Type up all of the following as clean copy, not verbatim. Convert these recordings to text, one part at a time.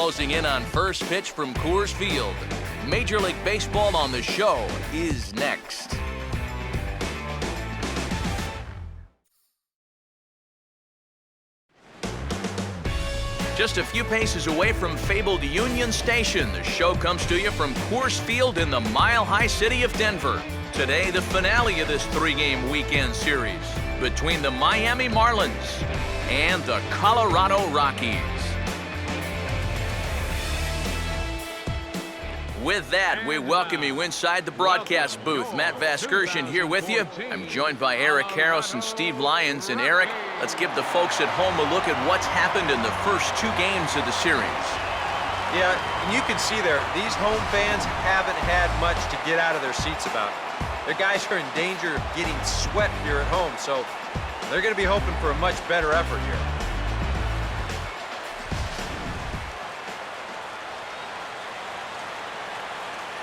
closing in on first pitch from Coors Field. Major League Baseball on the Show is next. Just a few paces away from fabled Union Station, the show comes to you from Coors Field in the mile-high city of Denver. Today, the finale of this three-game weekend series between the Miami Marlins and the Colorado Rockies. With that, we welcome you inside the broadcast booth. Matt Vasgersian here with you. I'm joined by Eric Harris and Steve Lyons. And Eric, let's give the folks at home a look at what's happened in the first two games of the series. Yeah, and you can see there, these home fans haven't had much to get out of their seats about. Their guys are in danger of getting swept here at home, so they're going to be hoping for a much better effort here.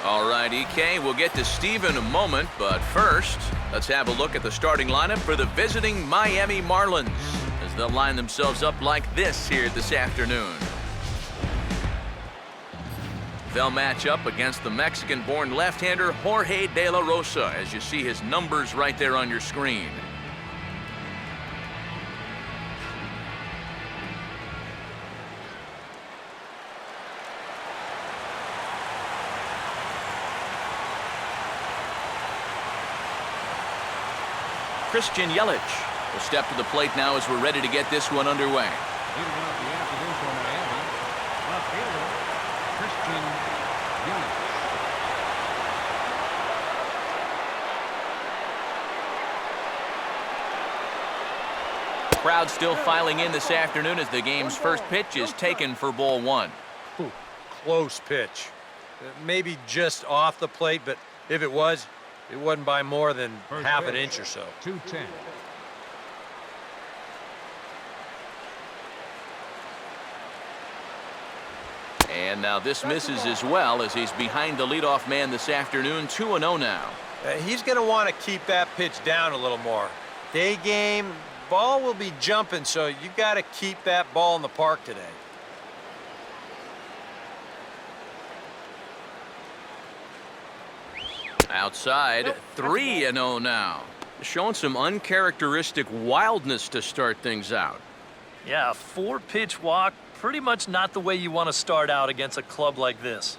All right, EK, we'll get to Steve in a moment, but first, let's have a look at the starting lineup for the visiting Miami Marlins as they'll line themselves up like this here this afternoon. They'll match up against the Mexican-born left-hander Jorge De La Rosa, as you see his numbers right there on your screen. Christian Yelich will step to the plate now as we're ready to get this one underway. Leading off the afternoon for Miami, left fielder Christian Yelich. Crowd still filing in this afternoon as the game's first pitch is taken for ball one. Ooh, close pitch. Maybe just off the plate, but if it was, it wasn't by more than half an inch or so. 2-10. And now this misses as well as he's behind the leadoff man this afternoon, 2-0 now. He's going to want to keep that pitch down a little more. Day game, ball will be jumping, so you got to keep that ball in the park today. Outside, 3-0 now. Showing some uncharacteristic wildness to start things out. Yeah, a 4-pitch walk, pretty much not the way you want to start out against a club like this.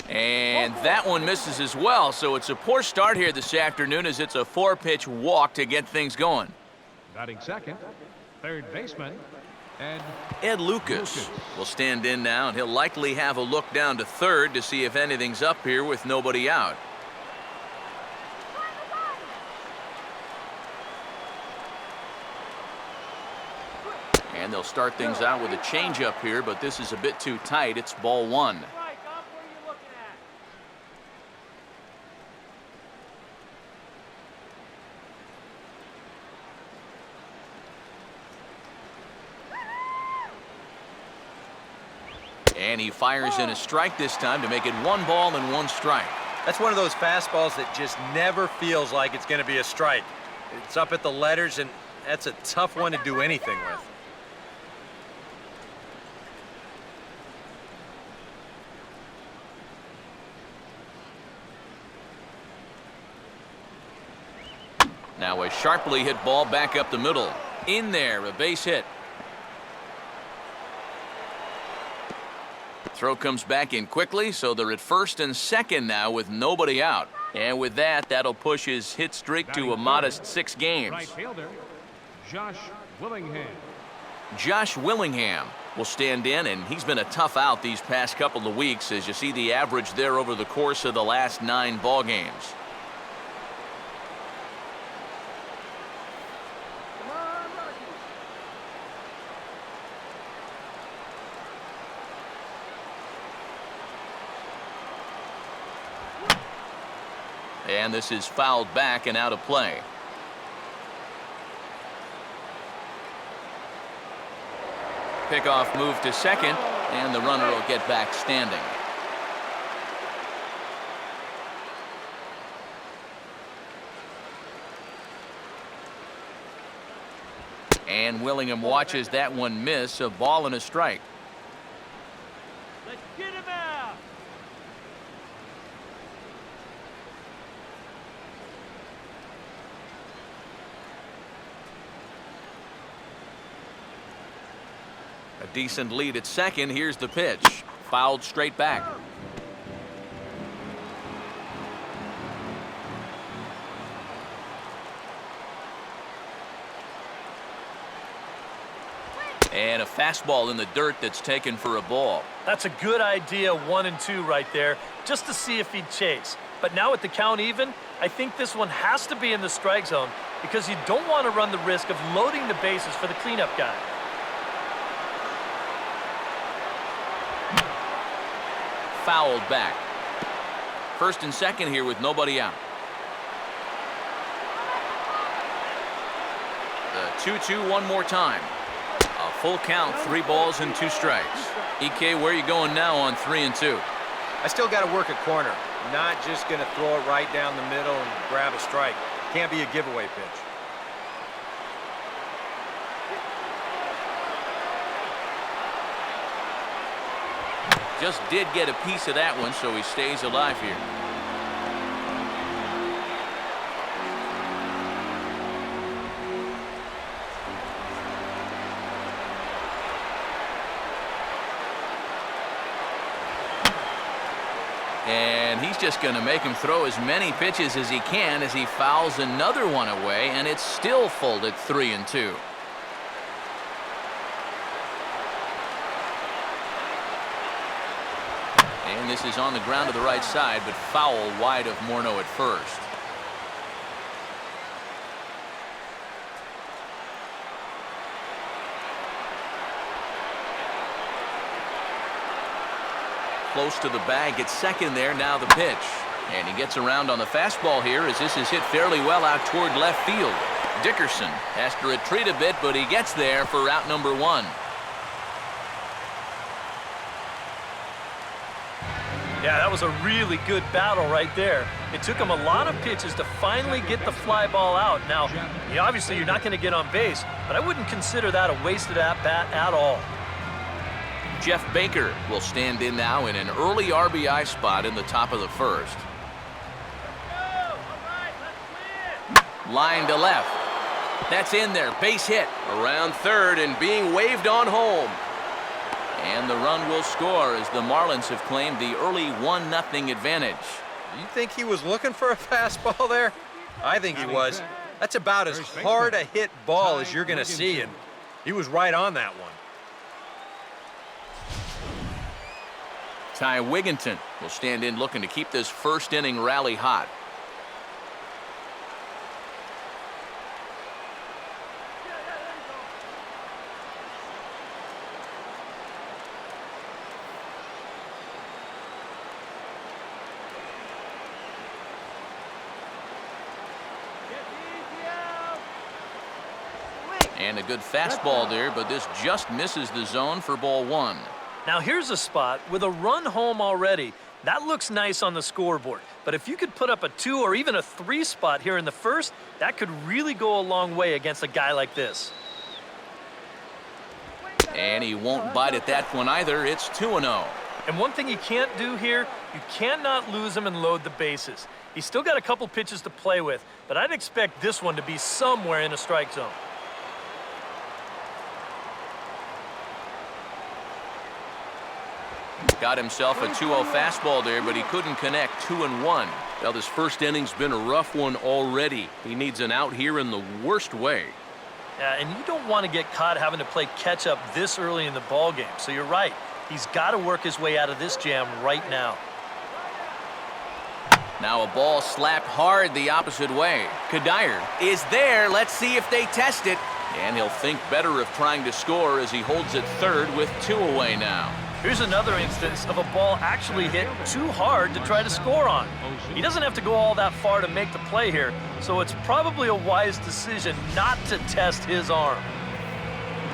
And that one misses as well, so it's a poor start here this afternoon as it's a 4-pitch walk to get things going. Batting second, third baseman, Ed Lucas will stand in now, and he'll likely have a look down to third to see if anything's up here with nobody out. And they'll start things out with a changeup here, but this is a bit too tight. It's ball one. And he fires in a strike this time to make it 1 ball and 1 strike. That's one of those fastballs that just never feels like it's going to be a strike. It's up at the letters, and that's a tough one to do anything with. Now a sharply hit ball back up the middle. In there, a base hit. Throw comes back in quickly, so they're at first and second now with nobody out. And with that, that'll push his hit streak to a modest 6 games. right fielder Josh Willingham. Josh Willingham will stand in, and he's been a tough out these past couple of weeks as you see the average there over the course of the last 9 ball games. And this is fouled back and out of play. Pickoff move to second, and the runner will get back standing. And Willingham watches that one miss, a ball and a strike. Let's get him out. A decent lead at second. Here's the pitch. Fouled straight back. And a fastball in the dirt that's taken for a ball. That's a good idea, 1 and 2 right there, just to see if he'd chase. But now with the count even, I think this one has to be in the strike zone because you don't want to run the risk of loading the bases for the cleanup guy. Fouled back. First and second here with nobody out. The 2-2 one more time. A full count, 3 balls and 2 strikes. EK, where are you going now on 3 and 2? I still got to work a corner. Not just going to throw it right down the middle and grab a strike. Can't be a giveaway pitch. Just did get a piece of that one, so he stays alive here. And he's just going to make him throw as many pitches as he can as he fouls another one away, and it's still full at 3 and 2. And this is on the ground to the right side, but foul wide of Morneau at first. Close to the bag at second there. Now the pitch. And he gets around on the fastball here as this is hit fairly well out toward left field. Dickerson has to retreat a bit, but he gets there for out number 1. Yeah, that was a really good battle right there. It took him a lot of pitches to finally get the fly ball out. Now, obviously you're not going to get on base, but I wouldn't consider that a wasted at-bat at all. Jeff Baker will stand in now in an early RBI spot in the top of the first. Line to left. That's in there. Base hit. Around third and being waved on home. And the run will score as the Marlins have claimed the early 1-0 advantage. You think he was looking for a fastball there? I think he was. That's about as hard a hit ball as you're going to see, and he was right on that one. Ty Wigginton will stand in looking to keep this first inning rally hot. And a good fastball there, but this just misses the zone for ball 1. Now here's a spot with a run home already. That looks nice on the scoreboard. But if you could put up a 2 or even a 3 spot here in the first, that could really go a long way against a guy like this. And he won't bite at that one either. It's 2-0. And one thing you can't do here, you cannot lose him and load the bases. He's still got a couple pitches to play with, but I'd expect this one to be somewhere in a strike zone. Got himself a 2-0 fastball there, but he couldn't connect. 2-1. Well, this first inning's been a rough one already. He needs an out here in the worst way. Yeah, and you don't want to get caught having to play catch-up this early in the ball game. So you're right. He's got to work his way out of this jam right now. Now a ball slapped hard the opposite way. Kadire is there. Let's see if they test it. And he'll think better of trying to score as he holds it third with 2 away now. Here's another instance of a ball actually hit too hard to try to score on. He doesn't have to go all that far to make the play here, so it's probably a wise decision not to test his arm.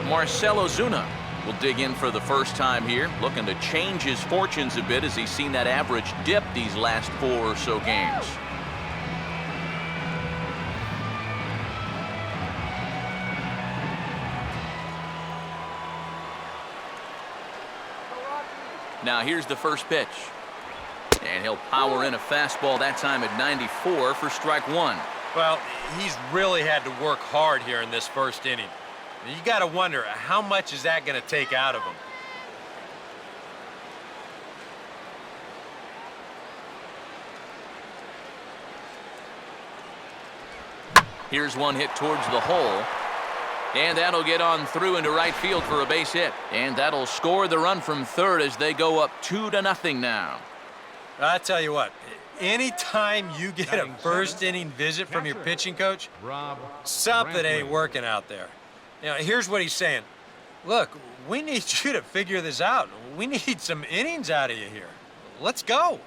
Marcell Ozuna will dig in for the first time here, looking to change his fortunes a bit as he's seen that average dip these last 4 or so games. Now here's the first pitch. And he'll power in a fastball that time at 94 for strike one. Well, he's really had to work hard here in this first inning. You got to wonder, how much is that going to take out of him? Here's one hit towards the hole. And that'll get on through into right field for a base hit. And that'll score the run from third as they go up 2-0 now. I tell you what, anytime you get a first inning visit from your pitching coach, something ain't working out there. You know, here's what he's saying. Look, we need you to figure this out. We need some innings out of you here. Let's go.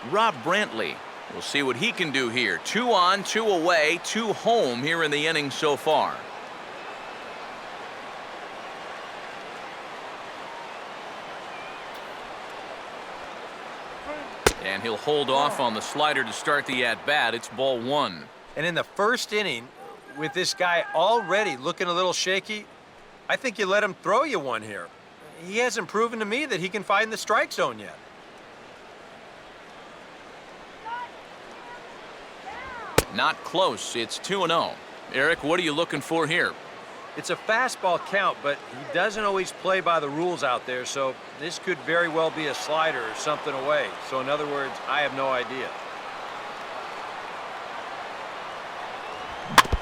Rob Brantley. We'll see what he can do here. 2 on, 2 away, 2 home here in the inning so far. And he'll hold off on the slider to start the at-bat. It's ball 1. And in the first inning, with this guy already looking a little shaky, I think you let him throw you one here. He hasn't proven to me that he can find the strike zone yet. Not close. It's 2-0. Eric, what are you looking for here? It's a fastball count, but he doesn't always play by the rules out there, so this could very well be a slider or something away. So in other words, I have no idea.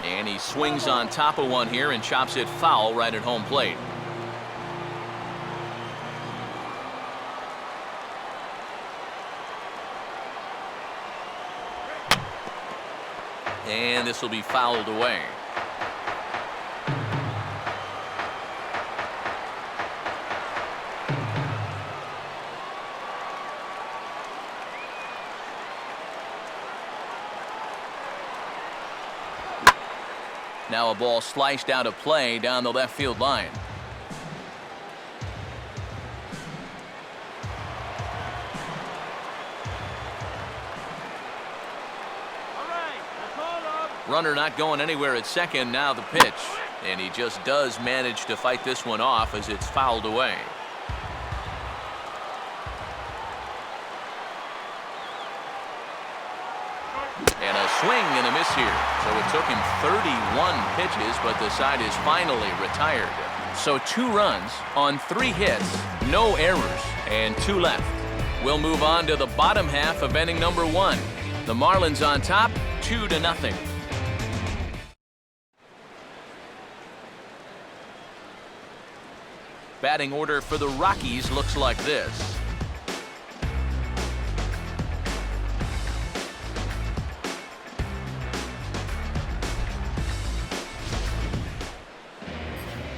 And he swings on top of one here and chops it foul right at home plate. And this will be fouled away. Now a ball sliced out of play down the left field line. Runner not going anywhere at second. Now the pitch. And he just does manage to fight this one off as it's fouled away. And a swing and a miss here. So it took him 31 pitches, but the side is finally retired. So 2 runs on 3 hits, no errors, and 2 left. We'll move on to the bottom half of inning number 1. The Marlins on top, 2-0. Batting order for the Rockies looks like this.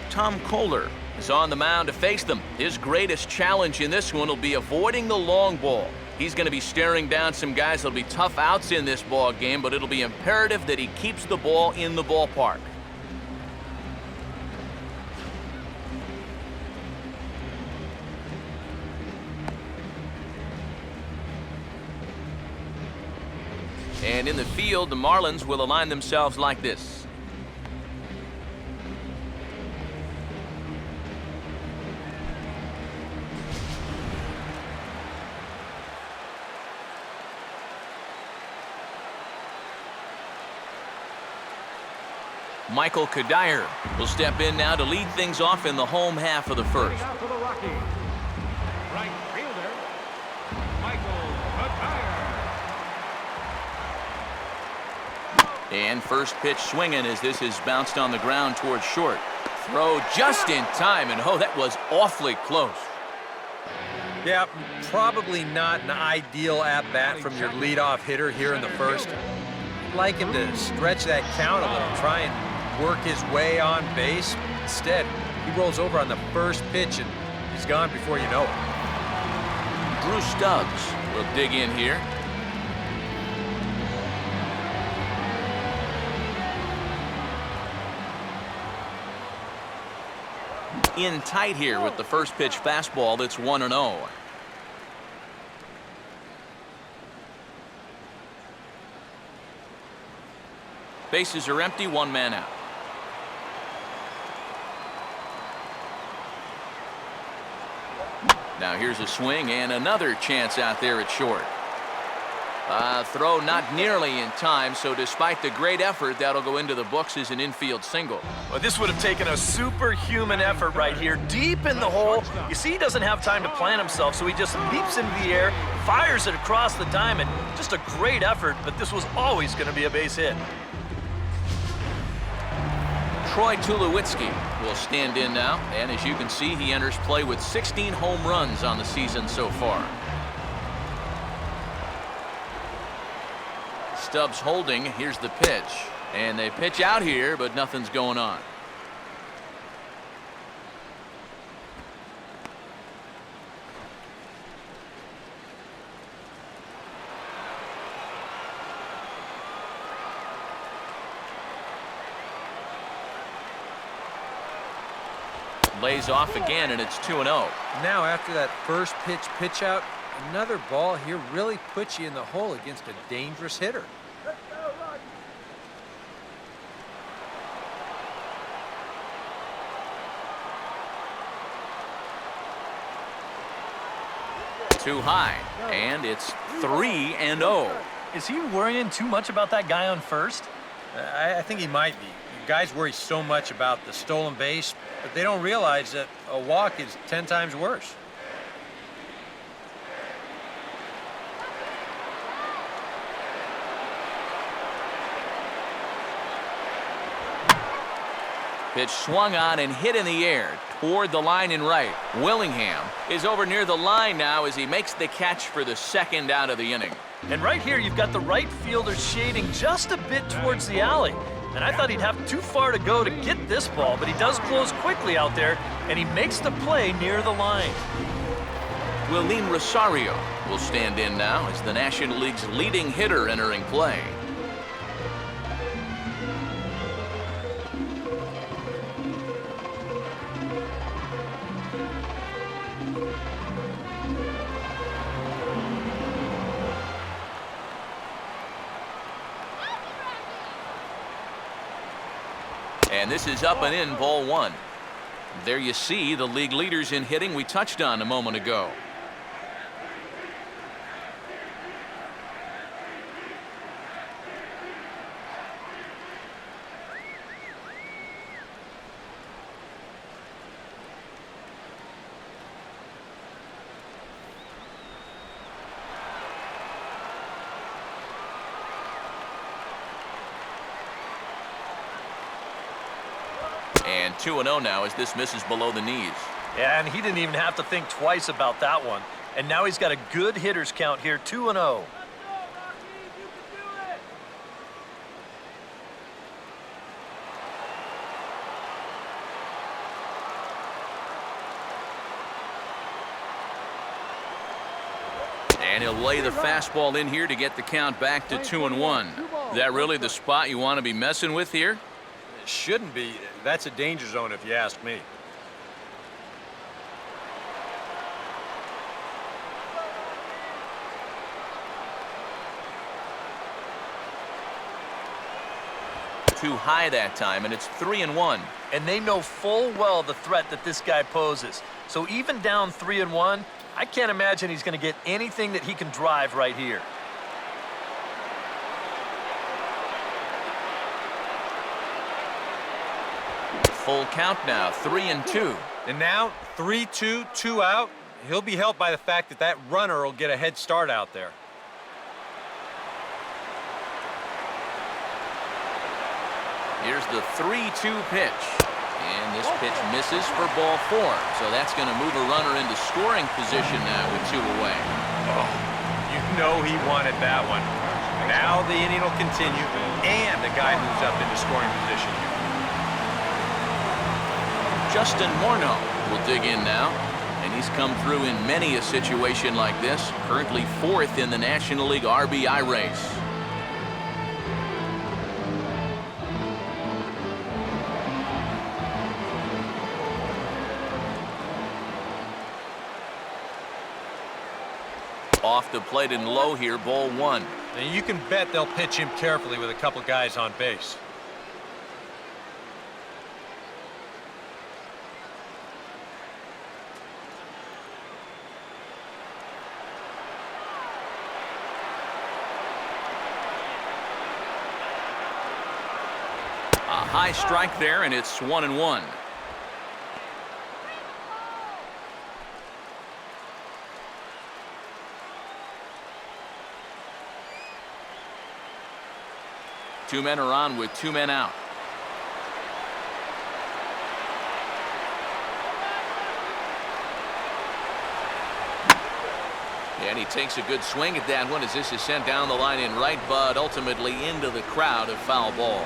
Tom Kohler is on the mound to face them. His greatest challenge in this one will be avoiding the long ball. He's going to be staring down some guys that'll be tough outs in this ball game, but it'll be imperative that he keeps the ball in the ballpark. And in the field, the Marlins will align themselves like this. Michael Kadire will step in now to lead things off in the home half of the first. Out for the Rockies, right fielder, Michael Kadire. And first pitch swinging as this is bounced on the ground towards short. Throw just in time, and oh, that was awfully close. Yeah, probably not an ideal at-bat from your leadoff hitter here in the first. I'd like him to stretch that count a little, try and work his way on base. Instead, he rolls over on the first pitch and he's gone before you know it. Drew Stubbs will dig in here. In tight here with the first pitch fastball that's 1-0. Bases are empty, 1 man out. Now here's a swing and another chance out there at short. Throw not nearly in time, so despite the great effort, that'll go into the books as an infield single. Well, this would have taken a superhuman effort right here, deep in the hole. You see, he doesn't have time to plant himself, so he just leaps into the air, fires it across the diamond. Just a great effort, but this was always going to be a base hit. Troy Tulowitzki will stand in now, and as you can see, he enters play with 16 home runs on the season so far. Stubbs holding. Here's the pitch. And they pitch out here, but nothing's going on. Lays off again, and it's 2-0. Now after that first pitch out, another ball here really puts you in the hole against a dangerous hitter. Too high, and it's 3-0. Is he worrying too much about that guy on first? I think he might be. Guys worry so much about the stolen base, but they don't realize that a walk is 10 times worse. Pitch swung on and hit in the air toward the line in right. Willingham is over near the line now as he makes the catch for the second out of the inning. And right here, you've got the right fielder shading just a bit towards the alley. And I thought he'd have too far to go to get this ball, but he does close quickly out there, and he makes the play near the line. Willeen Rosario will stand in now as the National League's leading hitter entering play. And this is up and in, ball one. There you see the league leaders in hitting we touched on a moment ago. And 2-0 now as this misses below the knees. Yeah, and he didn't even have to think twice about that one. And now he's got a good hitters count here, 2-0. And he'll lay the fastball in here to get the count back to 2-1. Is that really the spot you want to be messing with here? It shouldn't be. That's a danger zone if you ask me. Too high that time, and it's 3-1. And they know full well the threat that this guy poses. So even down 3-1, I can't imagine he's going to get anything that he can drive right here. Full count now, 3-2. And now 3-2, 2 out. He'll be helped by the fact that that runner will get a head start out there. Here's the 3-2 pitch. And this pitch misses for ball 4. So that's going to move a runner into scoring position now with 2 away. Oh, you know he wanted that one. Now the inning will continue, and the guy moves up into scoring position. Justin Morneau will dig in now, and he's come through in many a situation like this, currently 4th in the National League RBI race. Off the plate and low here, ball 1. And you can bet they'll pitch him carefully with a couple guys on base. A high strike there, and it's 1-1. Two men are on with two men out. And he takes a good swing at that one as this is sent down the line in right, but ultimately into the crowd, a foul ball.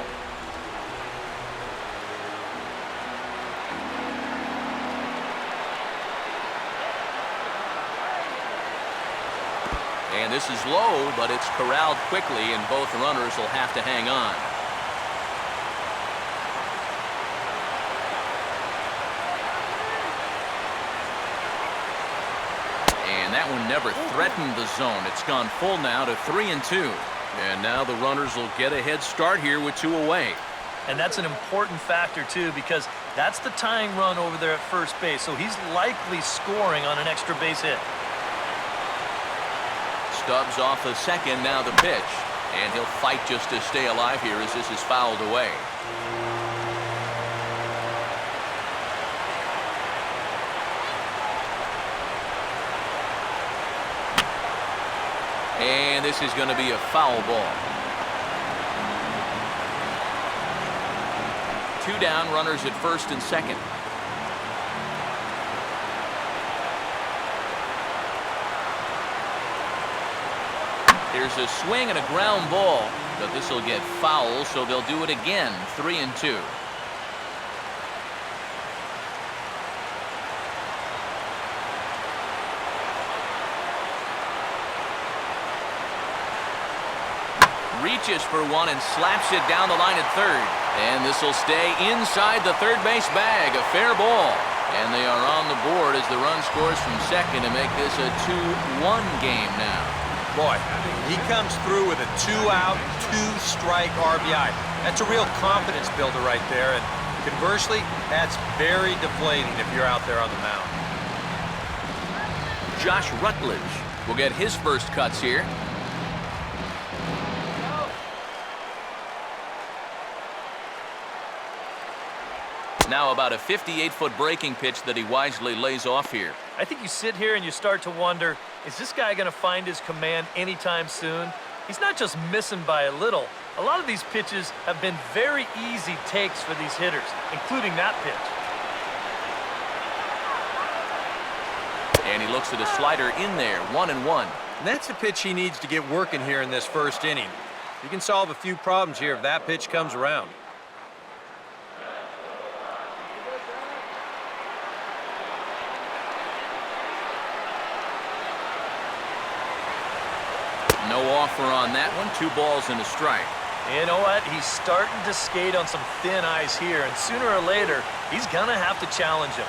And this is low, but it's corralled quickly, and both runners will have to hang on. And that one never threatened the zone. It's gone full now to 3-2. And now the runners will get a head start here with two away. And that's an important factor, too, because that's the tying run over there at first base. So he's likely scoring on an extra base hit. Stubbs off the second, now the pitch. And he'll fight just to stay alive here as this is fouled away. And this is going to be a foul ball. Two down, runners at first and second. Here's a swing and a ground ball, but this will get foul, so they'll do it again. 3-2. Reaches for one and slaps it down the line at third. And this will stay inside the third base bag. A fair ball. And they are on the board as the run scores from second to make this a 2-1 game now. Boy, he comes through with a 2-out, 2-strike RBI. That's a real confidence builder right there. And conversely, that's very deflating if you're out there on the mound. Josh Rutledge will get his first cuts here. Now about a 58-foot breaking pitch that he wisely lays off here. I think you sit here and you start to wonder, is this guy going to find his command anytime soon? He's not just missing by a little. A lot of these pitches have been very easy takes for these hitters, including that pitch. And he looks at a slider in there, 1-1. And that's a pitch he needs to get working here in this first inning. You can solve a few problems here if that pitch comes around. No offer on that one. 2 balls and a strike. You know what? He's starting to skate on some thin ice here, and sooner or later, he's going to have to challenge him.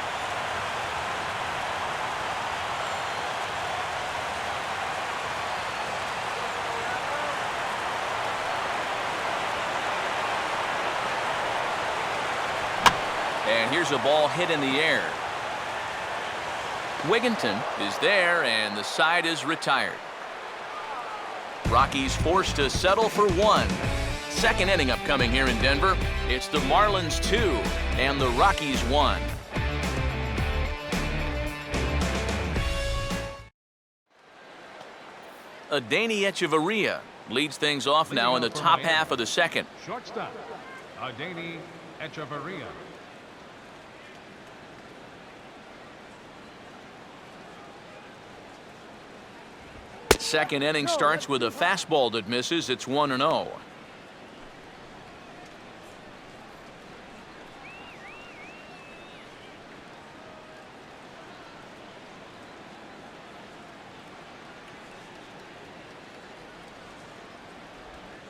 And here's a ball hit in the air. Wigginton is there, and the side is retired. Rockies forced to settle for 1. Second inning upcoming here in Denver. It's the Marlins 2 and the Rockies 1. Adeiny Echeverria leads things off now in the top half of the second. Shortstop, Adeiny Echeverria. Second inning starts with a fastball that misses. It's 1-0.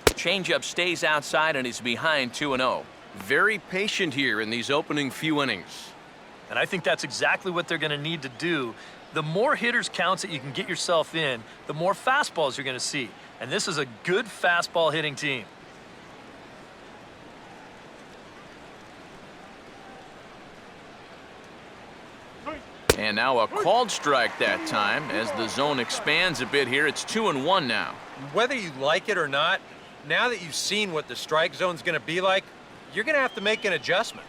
Changeup stays outside and is behind 2-0. Very patient here in these opening few innings. And I think that's exactly what they're going to need to do. The more hitters counts that you can get yourself in, the more fastballs you're going to see. And this is a good fastball hitting team. And now a called strike that time as the zone expands a bit here. It's 2-1 now. Whether you like it or not, now that you've seen what the strike zone's going to be like, you're going to have to make an adjustment.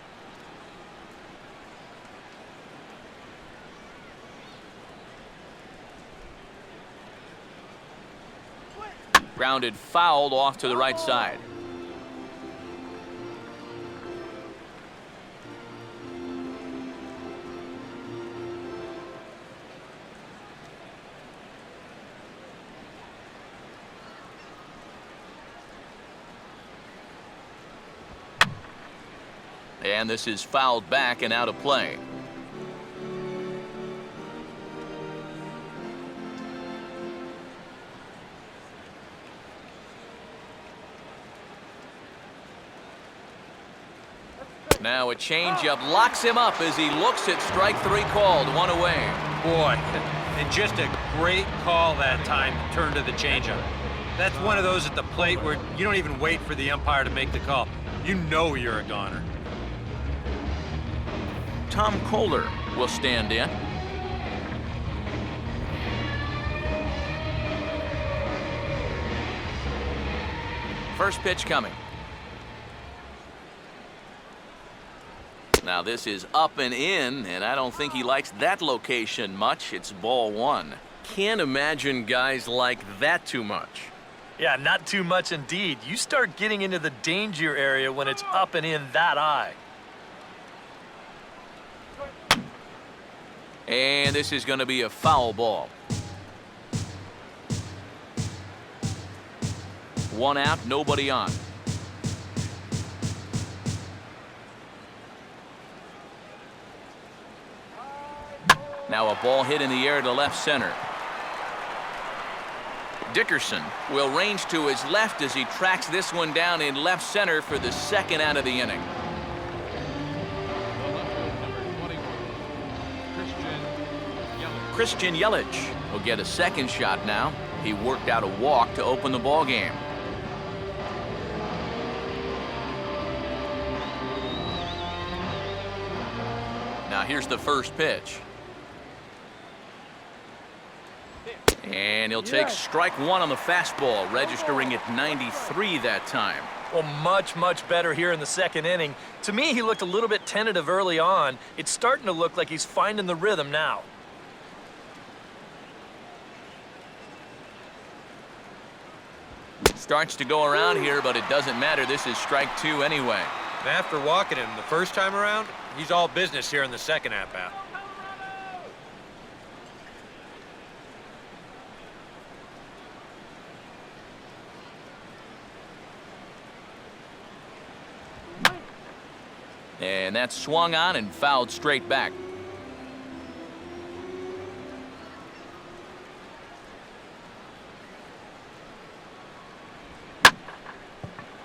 Grounded fouled off to the right side. And this is fouled back and out of play. Now a changeup locks him up as he looks at strike three called, one away. Boy, and just a great call that time to turn to the changeup. That's one of those at the plate where you don't even wait for the umpire to make the call. You know you're a goner. Tom Kohler will stand in. First pitch coming. Now this is up and in, and I don't think he likes that location much. It's ball one. Can't imagine guys like that too much. Yeah, not too much indeed. You start getting into the danger area when it's up and in that high. And this is going to be a foul ball. One out, nobody on. Now a ball hit in the air to left center. Dickerson will range to his left as he tracks this one down in left center for the second out of the inning. Christian Yelich will get a second shot now. He worked out a walk to open the ball game. Now here's the first pitch. And he'll take strike one on the fastball, registering at 93 that time. Well, much, much better here in the second inning. To me, he looked a little bit tentative early on. It's starting to look like he's finding the rhythm now. Starts to go around here, but it doesn't matter. This is strike two anyway. And after walking him the first time around, he's all business here in the second at-bat. And that's swung on and fouled straight back.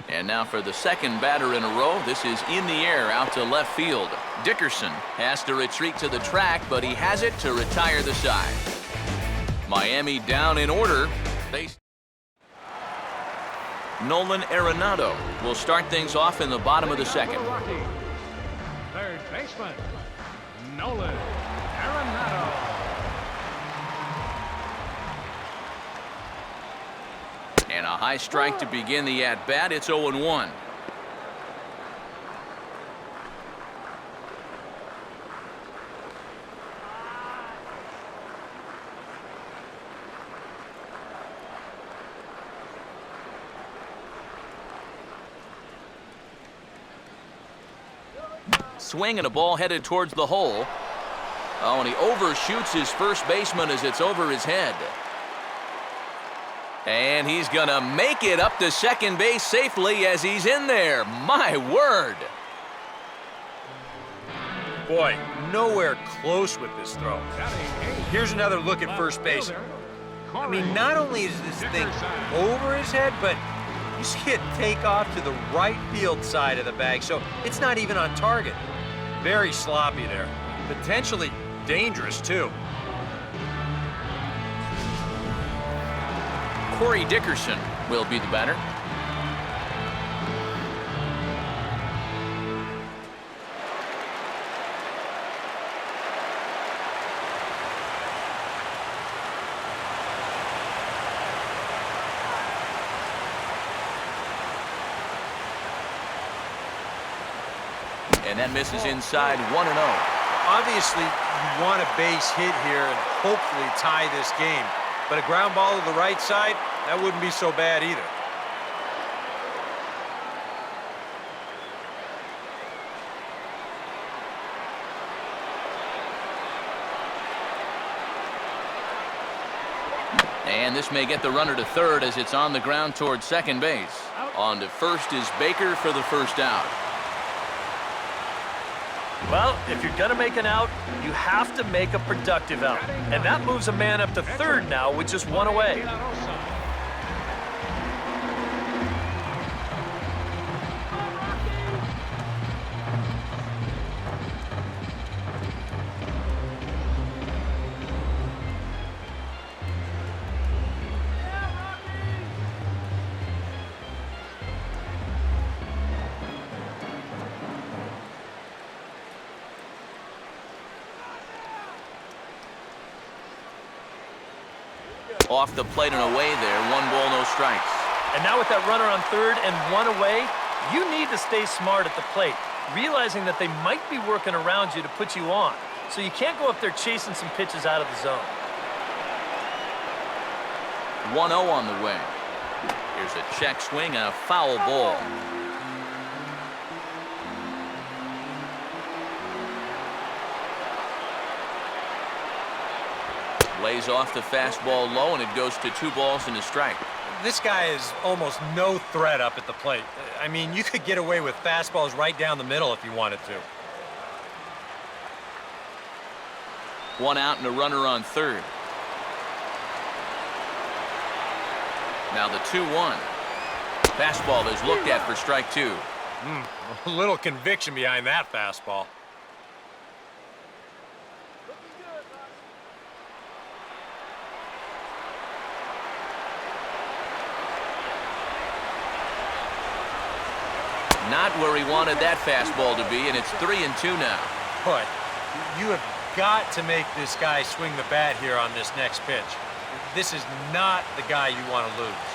And now for the second batter in a row. This is in the air out to left field. Dickerson has to retreat to the track, but he has it to retire the side. Miami down in order. Nolan Arenado will start things off in the bottom of the second. Third baseman, Nolan Arenado. And a high strike to begin the at-bat. It's 0-1. Swing and a ball headed towards the hole. Oh, and he overshoots his first baseman as it's over his head. And he's going to make it up to second base safely as he's in there. My word. Boy, nowhere close with this throw. Here's another look at first base. I mean, not only is this thing over his head, but you see it take off to the right field side of the bag, so it's not even on target. Very sloppy there. Potentially dangerous, too. Corey Dickerson will be the batter. And that misses inside 1-0. Obviously, you want a base hit here and hopefully tie this game. But a ground ball to the right side, that wouldn't be so bad either. And this may get the runner to third as it's on the ground towards second base. On to first is Baker for the first out. Well, if you're going to make an out, you have to make a productive out. And that moves a man up to third now with just one away. Off the plate and away there. 1 ball, no strikes. And now with that runner on third and one away, you need to stay smart at the plate, realizing that they might be working around you to put you on. So you can't go up there chasing some pitches out of the zone. 1-0 on the way. Here's a check swing and a foul ball. Lays off the fastball low, and it goes to 2 balls and a strike. This guy is almost no threat up at the plate. I mean, you could get away with fastballs right down the middle if you wanted to. 1 out and a runner on third. Now the 2-1. Fastball is looked at for strike 2. A little conviction behind that fastball. Not where he wanted that fastball to be, and it's 3-2 now. Boy, you have got to make this guy swing the bat here on this next pitch. This is not the guy you want to lose.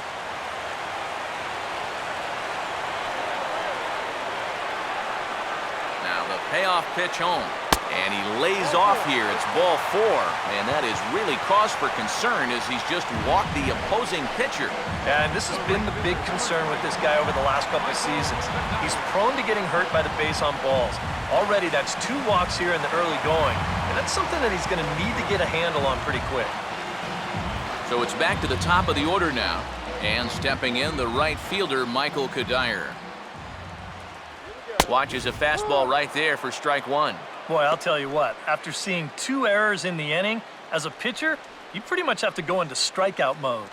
Now the payoff pitch home. And he lays off here. It's ball 4. And that is really cause for concern as he's just walked the opposing pitcher. And this has been the big concern with this guy over the last couple of seasons. He's prone to getting hurt by the base on balls. Already that's 2 walks here in the early going. And that's something that he's going to need to get a handle on pretty quick. So it's back to the top of the order now. And stepping in, the right fielder, Michael Kadire. Watches a fastball right there for strike 1. Boy, I'll tell you what, after seeing 2 errors in the inning, as a pitcher, you pretty much have to go into strikeout mode.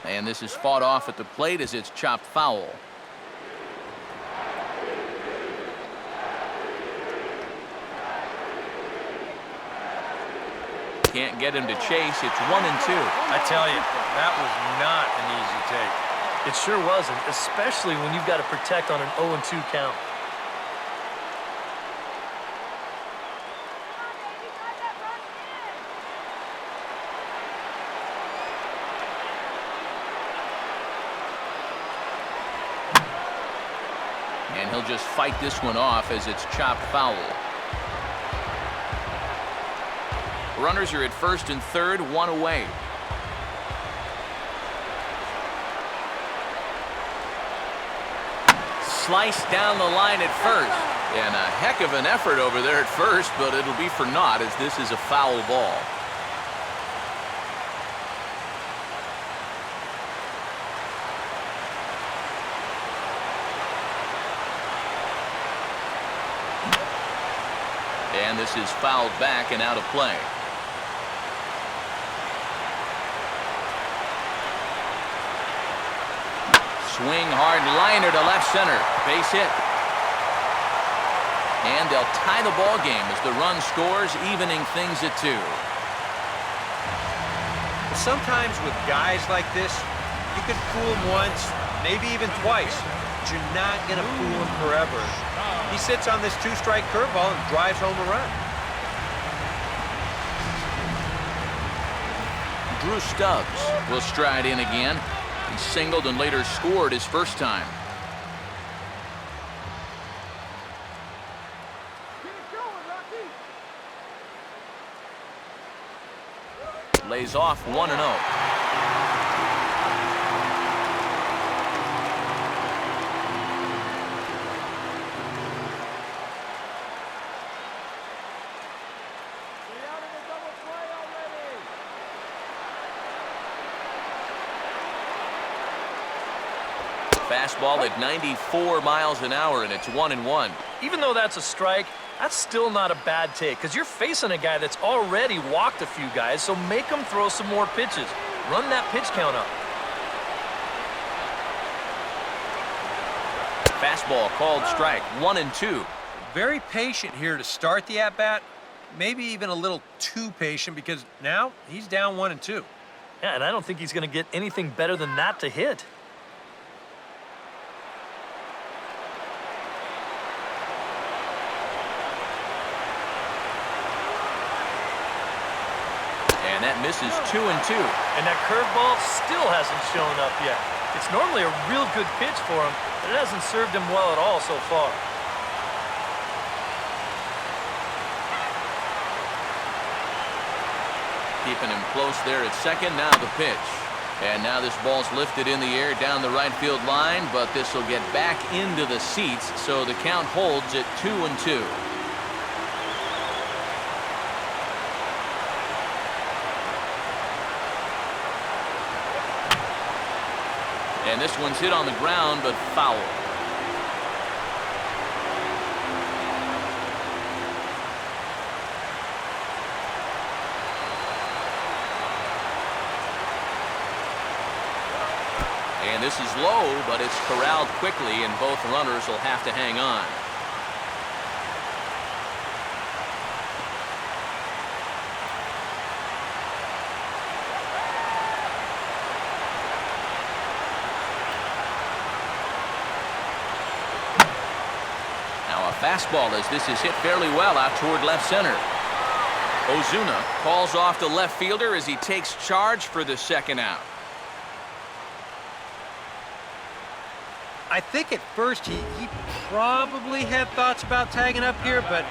And this is fought off at the plate as it's chopped foul. Can't get him to chase. It's 1-2. I tell you, that was not an easy take. It sure wasn't, especially when you've got to protect on an 0-2 count. And he'll just fight this one off as it's chopped foul. Runners are at first and third, 1 away. Sliced down the line at first. And a heck of an effort over there at first, but it'll be for naught as this is a foul ball. And this is fouled back and out of play. Swing hard liner to left center. Base hit. And they'll tie the ball game as the run scores, evening things at 2. Sometimes with guys like this, you can fool him once, maybe even twice, but you're not going to fool him forever. He sits on this 2-strike curveball and drives home a run. Drew Stubbs will stride in again. He singled and later scored his first time. Lays off 1-0. Fastball at 94 miles an hour, and it's 1-1. Even though that's a strike, that's still not a bad take because you're facing a guy that's already walked a few guys, so make him throw some more pitches. Run that pitch count up. Fastball called strike, 1-2. Very patient here to start the at-bat. Maybe even a little too patient because now he's down 1-2. Yeah, and I don't think he's going to get anything better than that to hit. And that misses 2-2. And that curveball still hasn't shown up yet. It's normally a real good pitch for him, but it hasn't served him well at all so far. Keeping him close there at second. Now the pitch. And now this ball's lifted in the air down the right field line, but this will get back into the seats, so the count holds at 2-2. And this one's hit on the ground, but foul. And this is low, but it's corralled quickly, and both runners will have to hang on. Fastball as this is hit fairly well out toward left center. Ozuna calls off the left fielder as he takes charge for the second out. I think at first he probably had thoughts about tagging up here, but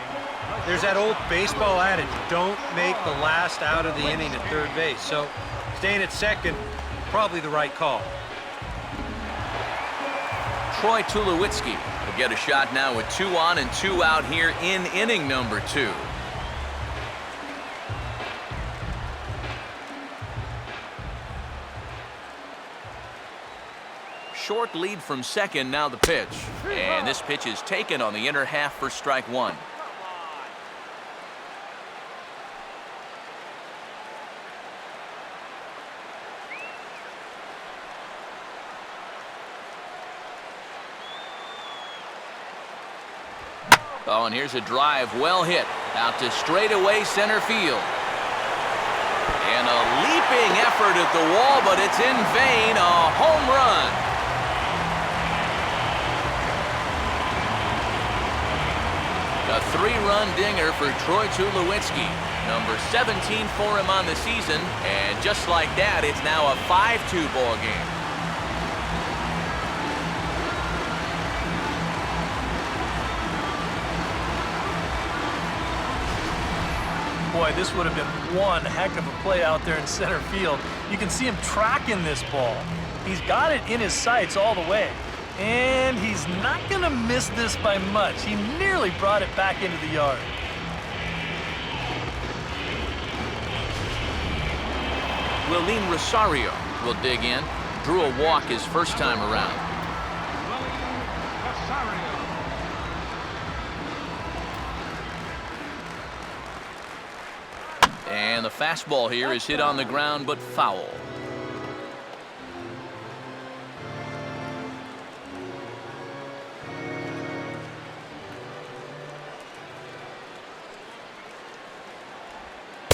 there's that old baseball adage, don't make the last out of the inning at third base. So staying at second, probably the right call. Troy Tulowitzki will get a shot now with 2 on and 2 out here in inning number 2. Short lead from second, now the pitch. And this pitch is taken on the inner half for strike 1. Oh, and here's a drive well hit out to straightaway center field. And a leaping effort at the wall, but it's in vain. A home run. A 3-run dinger for Troy Tulowitzki. Number 17 for him on the season. And just like that, it's now a 5-2 ball game. Boy, this would have been one heck of a play out there in center field. You can see him tracking this ball. He's got it in his sights all the way. And he's not going to miss this by much. He nearly brought it back into the yard. Willeen Rosario will dig in. Drew a walk his first time around. And the fastball here is hit on the ground, but foul.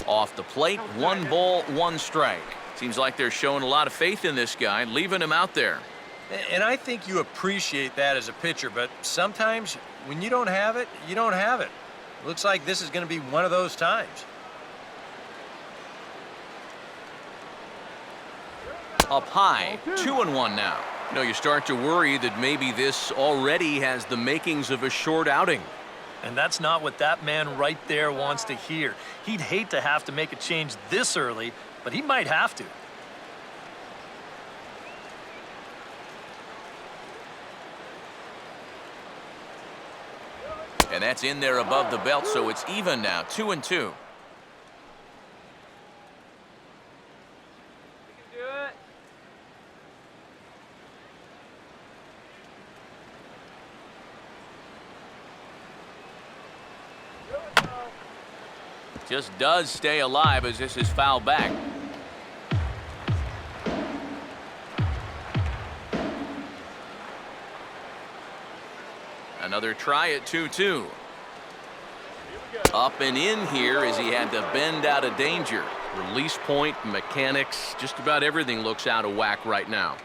Off the plate, 1 ball, 1 strike. Seems like they're showing a lot of faith in this guy, leaving him out there. And I think you appreciate that as a pitcher, but sometimes when you don't have it, you don't have it. Looks like this is going to be one of those times. Up high, 2-1 now. You know, you start to worry that maybe this already has the makings of a short outing. And that's not what that man right there wants to hear. He'd hate to have to make a change this early, but he might have to. And that's in there above the belt, so it's even now, 2-2. Just does stay alive as this is fouled back. Another try at 2-2. Up and in here as he had to bend out of danger. Release point, mechanics, just about everything looks out of whack right now.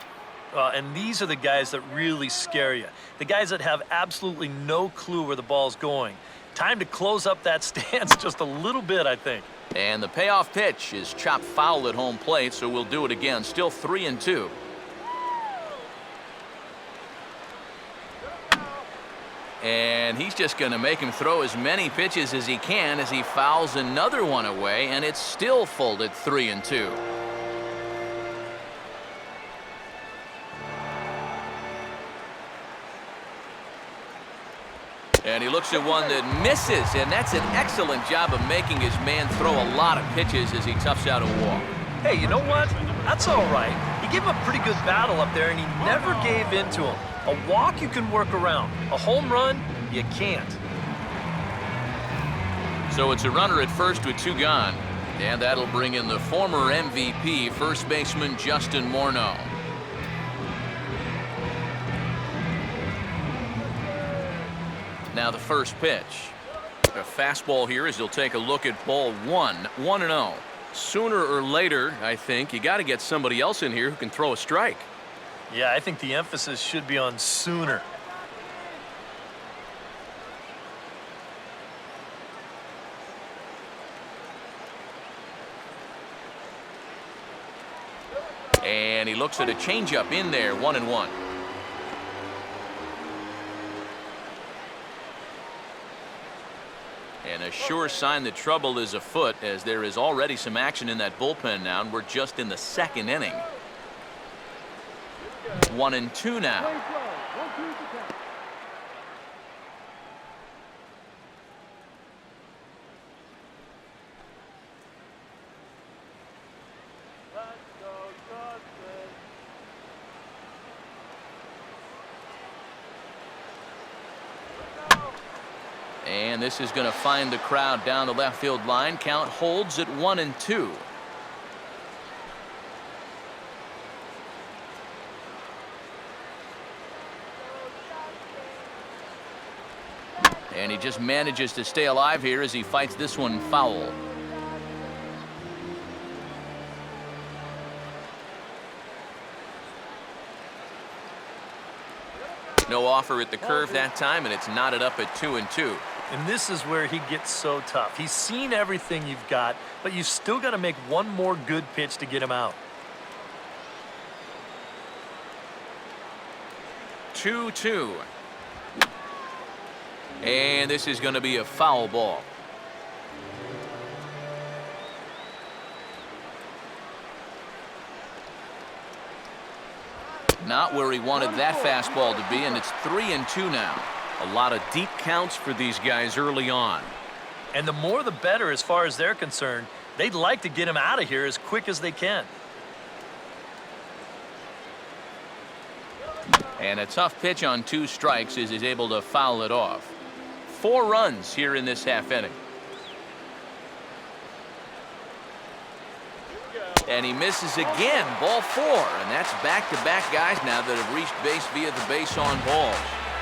And these are the guys that really scare you. The guys that have absolutely no clue where the ball's going. Time to close up that stance just a little bit, I think. And the payoff pitch is chopped foul at home plate, so we'll do it again. Still 3-2. And he's just going to make him throw as many pitches as he can as he fouls another one away, and it's still folded 3-2. And he looks at one that misses, and that's an excellent job of making his man throw a lot of pitches as he toughs out a walk. Hey, you know what? That's all right. He gave him a pretty good battle up there, and he never gave in to him. A walk you can work around. A home run, you can't. So it's a runner at first with 2 gone. And that'll bring in the former MVP, first baseman Justin Morneau. Now the first pitch. A fastball here as he'll take a look at ball 1-0. Sooner or later, I think, you got to get somebody else in here who can throw a strike. Yeah, I think the emphasis should be on sooner. And he looks at a changeup in there, 1-1. And a sure sign that trouble is afoot, as there is already some action in that bullpen now, and we're just in the 2nd inning. 1-2 now. And this is going to find the crowd down the left field line. Count holds at 1-2. And he just manages to stay alive here as he fights this one foul. No offer at the curve that time, and it's knotted up at 2-2. And this is where he gets so tough. He's seen everything you've got, but you've still got to make one more good pitch to get him out. 2-2. And this is going to be a foul ball. Not where he wanted that fastball to be, and it's 3-2 now. A lot of deep counts for these guys early on. And the more the better as far as they're concerned. They'd like to get him out of here as quick as they can. And a tough pitch on 2 strikes as he's able to foul it off. 4 runs here in this half inning. And he misses again, ball 4. And that's back-to-back guys now that have reached base via the base on balls.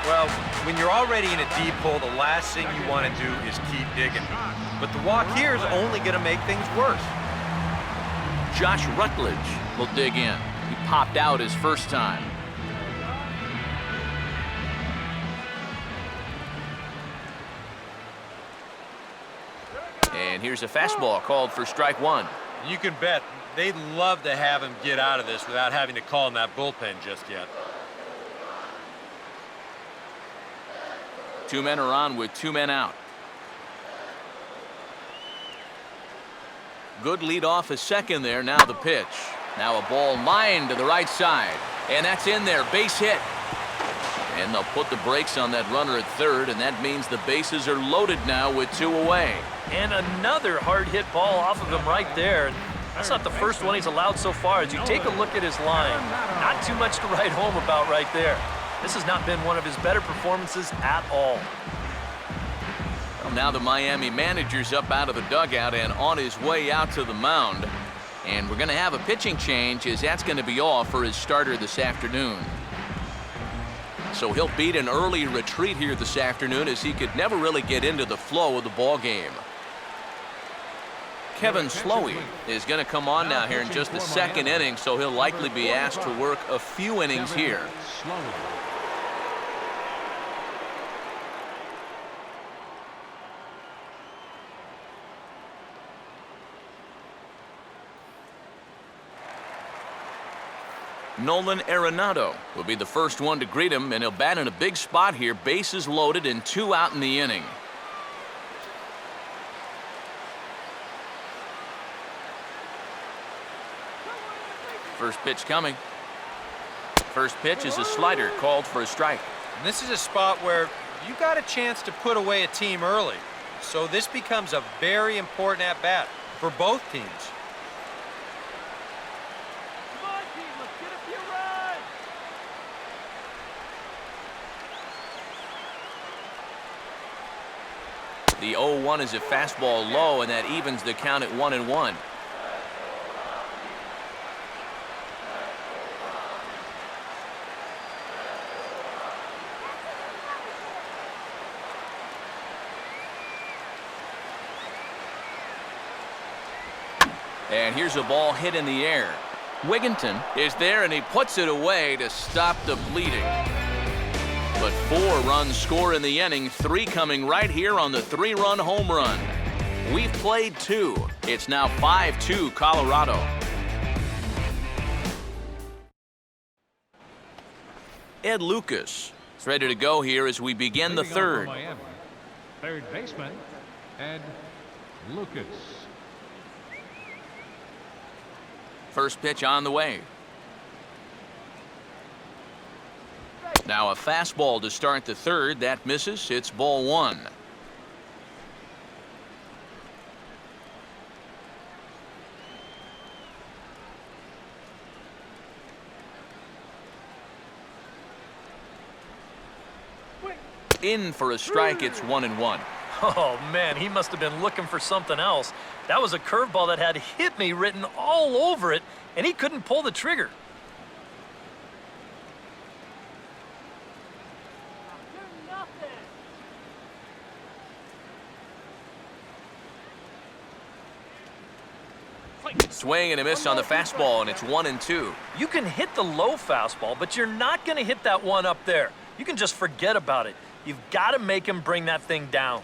Well, when you're already in a deep hole, the last thing you want to do is keep digging. But the walk here is only going to make things worse. Josh Rutledge will dig in. He popped out his first time. And here's a fastball called for strike 1. You can bet They'd love to have him get out of this without having to call in that bullpen just yet. 2 men are on with 2 men out. Good lead off a second there. Now the pitch. Now a ball lined to the right side. And that's in there. Base hit. And they'll put the brakes on that runner at third, and that means the bases are loaded now with 2 away. And another hard hit ball off of him right there. That's not the first one he's allowed so far. As you take a look at his line, not too much to write home about right there. This has not been one of his better performances at all. Well, now the Miami manager's up out of the dugout and on his way out to the mound. And we're going to have a pitching change, as that's going to be all for his starter this afternoon. So he'll beat an early retreat here this afternoon, as he could never really get into the flow of the ball game. Kevin Slowey is going to come on now here in just the second inning, so he'll likely be asked to work a few innings here. Nolan Arenado will be the first one to greet him, and he'll bat in a big spot here. Bases loaded and 2 out in the inning. First pitch coming. First pitch is a slider called for a strike. And this is a spot where you got a chance to put away a team early. So this becomes a very important at-bat for both teams. The 0-1 is a fastball low, and that evens the count at 1-1. And here's a ball hit in the air. Wigginton is there, and he puts it away to stop the bleeding. But 4 runs score in the inning, 3 coming right here on the 3-run home run. We've played 2. It's now 5-2 Colorado. Ed Lucas is ready to go here as we begin the third. Third baseman, Ed Lucas. First pitch on the way. Now a fastball to start the third. That misses. It's ball 1. In for a strike. It's 1-1. Oh, man, he must have been looking for something else. That was a curveball that had "hit me" written all over it, and he couldn't pull the trigger. Swing and a miss on the fastball, and it's 1-2. You can hit the low fastball, but you're not going to hit that one up there. You can just forget about it. You've got to make him bring that thing down.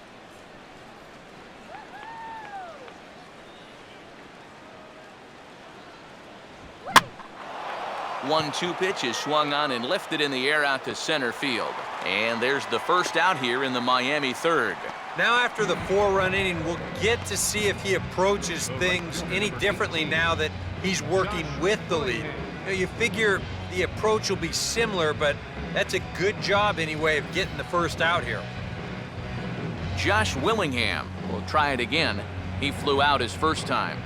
One-two pitch is swung on and lifted in the air out to center field. And there's the first out here in the Miami third. Now after the 4-run inning, we'll get to see if he approaches things any differently now that he's working with the lead. You figure the approach will be similar, but that's a good job anyway of getting the first out here. Josh Willingham will try it again. He flew out his first time.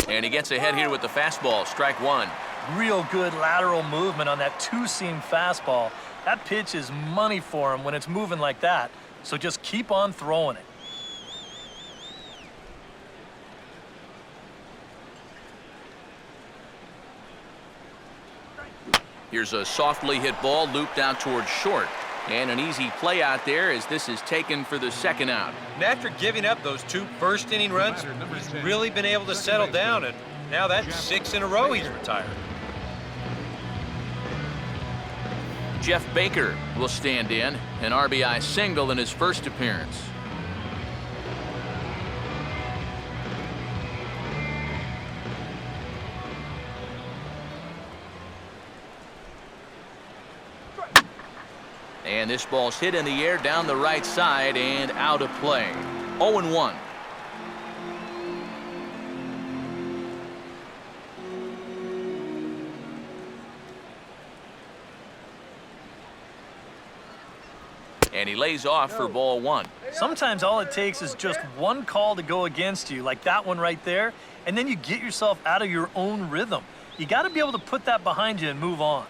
And he gets ahead here with the fastball, strike 1. Real good lateral movement on that 2-seam fastball. That pitch is money for him when it's moving like that. So just keep on throwing it. Here's a softly hit ball looped out towards short. And an easy play out there as this is taken for the second out. And after giving up those 2 first-inning runs, he's really been able to settle down, and now that's 6 in a row he's retired. Jeff Baker will stand in, an RBI single in his first appearance. And this ball's hit in the air down the right side and out of play. 0-1. And he lays off for ball 1. Sometimes all it takes is just one call to go against you, like that one right there, and then you get yourself out of your own rhythm. You got to be able to put that behind you and move on.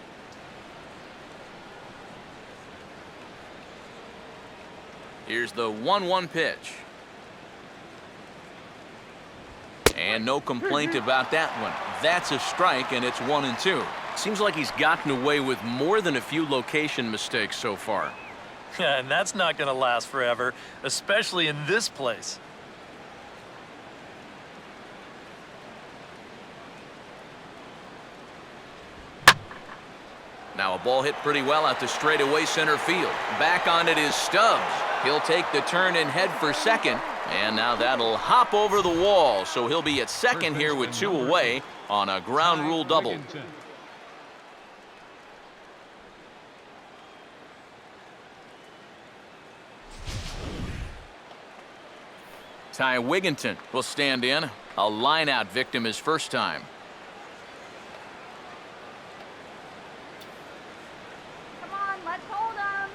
Here's the 1-1 pitch. And no complaint about that one. That's a strike, and it's 1-2. Seems like he's gotten away with more than a few location mistakes so far. Yeah, and that's not going to last forever, especially in this place. Now a ball hit pretty well out to straightaway center field. Back on it is Stubbs. He'll take the turn and head for second. And now that'll hop over the wall. So he'll be at second here with 2 away on a ground rule double. Ty Wigginton will stand in. A line-out victim his first time. Come on, let's hold him.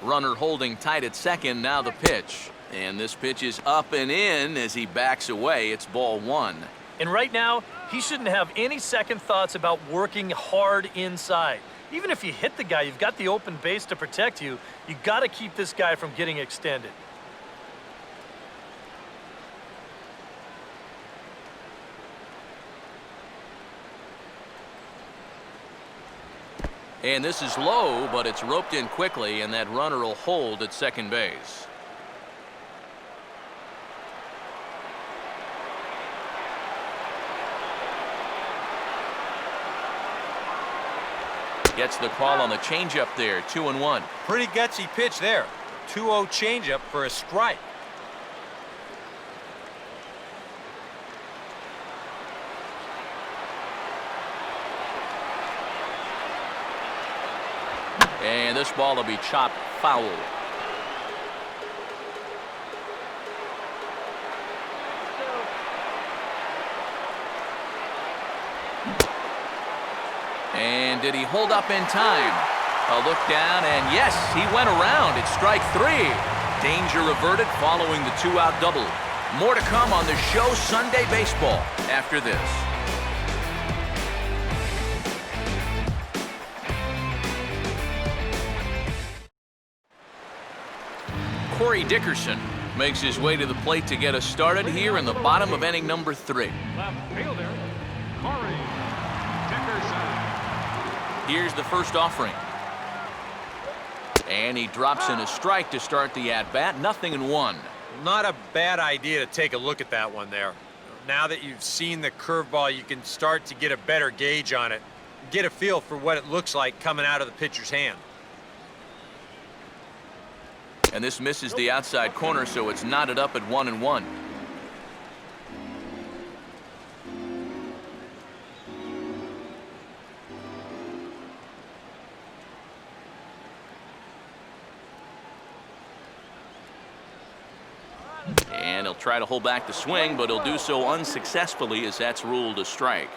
Runner holding tight at second. Now the pitch. And this pitch is up and in as he backs away. It's ball 1. And right now, he shouldn't have any second thoughts about working hard inside. Even if you hit the guy, you've got the open base to protect you. You got to keep this guy from getting extended. And this is low, but it's roped in quickly, and that runner will hold at second base. Gets the call on the changeup there, 2-1. Pretty gutsy pitch there. 2-0 changeup for a strike. And this ball will be chopped foul. And did he hold up in time? A look down, and yes, he went around. It's strike 3. Danger averted following the 2-out double. More to come on the show Sunday Baseball after this. Corey Dickerson makes his way to the plate to get us started here in the bottom of inning number 3. Left fielder, Corey Dickerson. Here's the first offering. And he drops in a strike to start the at-bat. 0-1. Not a bad idea to take a look at that one there. Now that you've seen the curveball, you can start to get a better gauge on it. Get a feel for what it looks like coming out of the pitcher's hand. And this misses the outside corner, so it's knotted up at 1-1. And he'll try to hold back the swing, but he'll do so unsuccessfully as that's ruled a strike.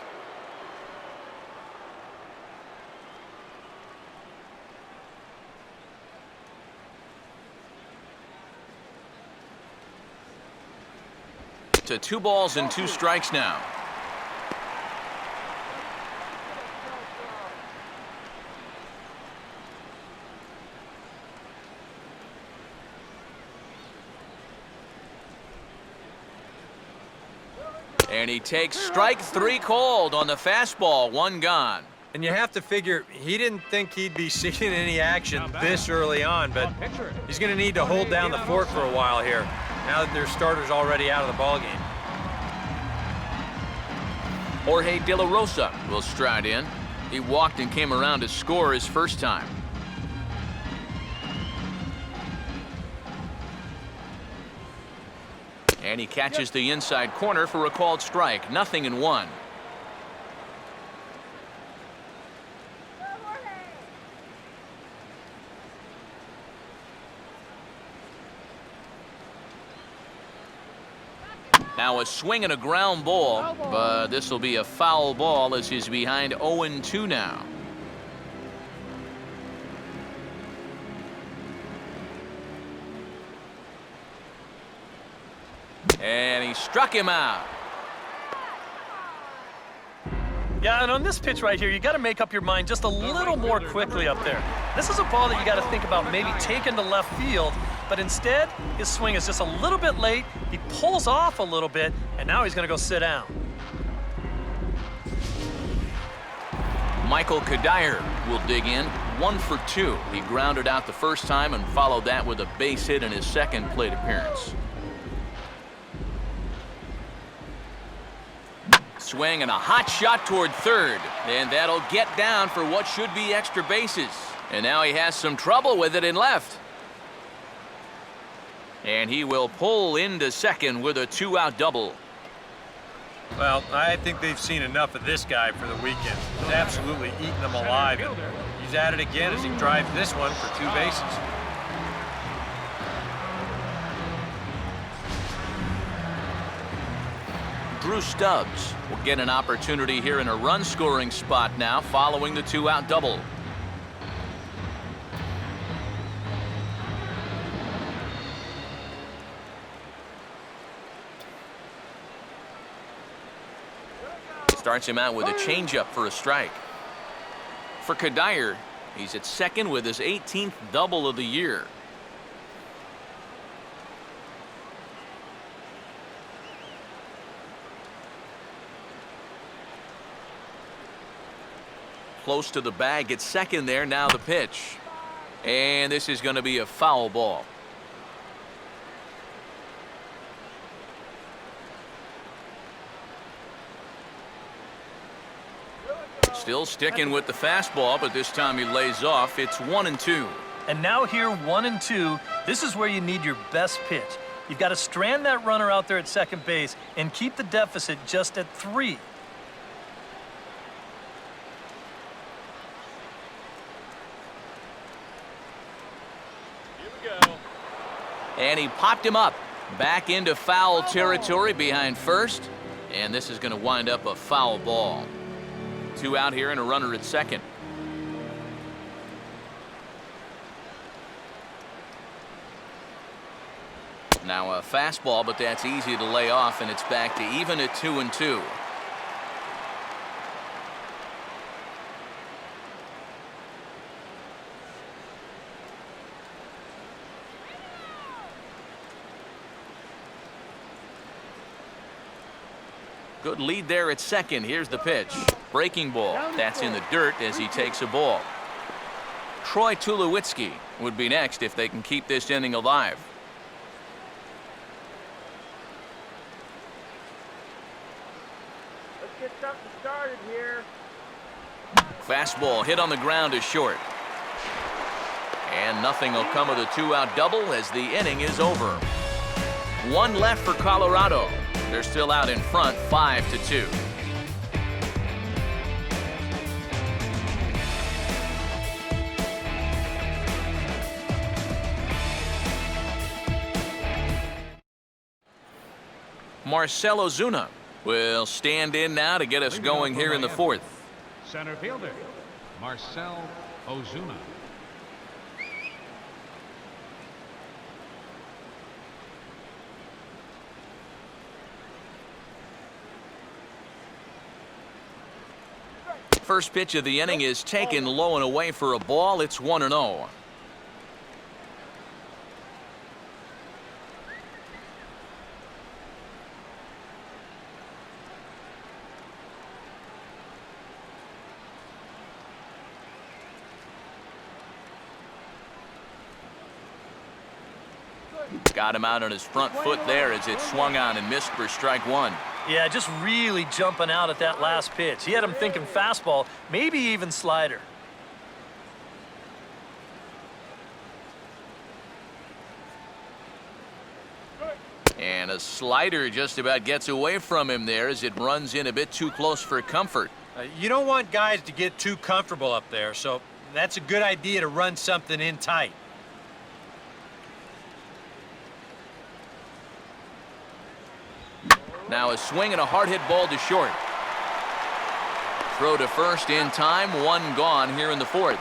To 2 balls and 2 strikes now. And he takes strike 3 called on the fastball. 1 gone. And you have to figure he didn't think he'd be seeing any action this early on, but he's going to need to hold down the fort for a while here, now that their starter's already out of the ballgame. Jorge De La Rosa will stride in. He walked and came around to score his first time. And he catches the inside corner for a called strike. 0-1. Now a swing and a ground ball, but this will be a foul ball as he's behind 0-2 now. And he struck him out. Yeah, and on this pitch right here, you got to make up your mind just a little more quickly up there. This is a ball that you got to think about maybe taking to left field, but instead, his swing is just a little bit late. He pulls off a little bit, and now he's going to go sit down. Michael Kadire will dig in, 1 for 2. He grounded out the first time and followed that with a base hit in his second plate appearance. Swing and a hot shot toward third, and that'll get down for what should be extra bases. And now he has some trouble with it in left. And he will pull into second with a 2-out double. Well, I think they've seen enough of this guy for the weekend. He's absolutely eating them alive. And he's at it again as he drives this one for 2 bases. Drew Stubbs will get an opportunity here in a run-scoring spot now following the 2-out double. Starts him out with a changeup for a strike. For Kadire, he's at second with his 18th double of the year. Close to the bag at second there. Now the pitch. And this is going to be a foul ball. Still sticking with the fastball, but this time he lays off. It's 1-2. And now here, 1-2, this is where you need your best pitch. You've got to strand that runner out there at second base and keep the deficit just at 3. And he popped him up back into foul territory behind first. And this is going to wind up a foul ball. 2 out here and a runner at second. Now a fastball, but that's easy to lay off, and it's back to even at 2-2. Good lead there at second. Here's the pitch. Breaking ball. That's in the dirt as he takes a ball. Troy Tulowitzki would be next if they can keep this inning alive. Let's get something started here. Fastball hit on the ground is short. And nothing will come of the 2-out double as the inning is over. 1 left for Colorado. They're still out in front, 5-2. Marcell Ozuna will stand in now to get us going here in the 4th. Center fielder, Marcell Ozuna. First pitch of the inning is taken low and away for a ball. It's 1-0. Got him out on his front foot there as it swung on and missed for strike 1. Yeah, just really jumping out at that last pitch. He had him thinking fastball, maybe even slider. And a slider just about gets away from him there as it runs in a bit too close for comfort. You don't want guys to get too comfortable up there, so that's a good idea to run something in tight. Now a swing and a hard hit ball to short. Throw to first in time, one gone here in the fourth.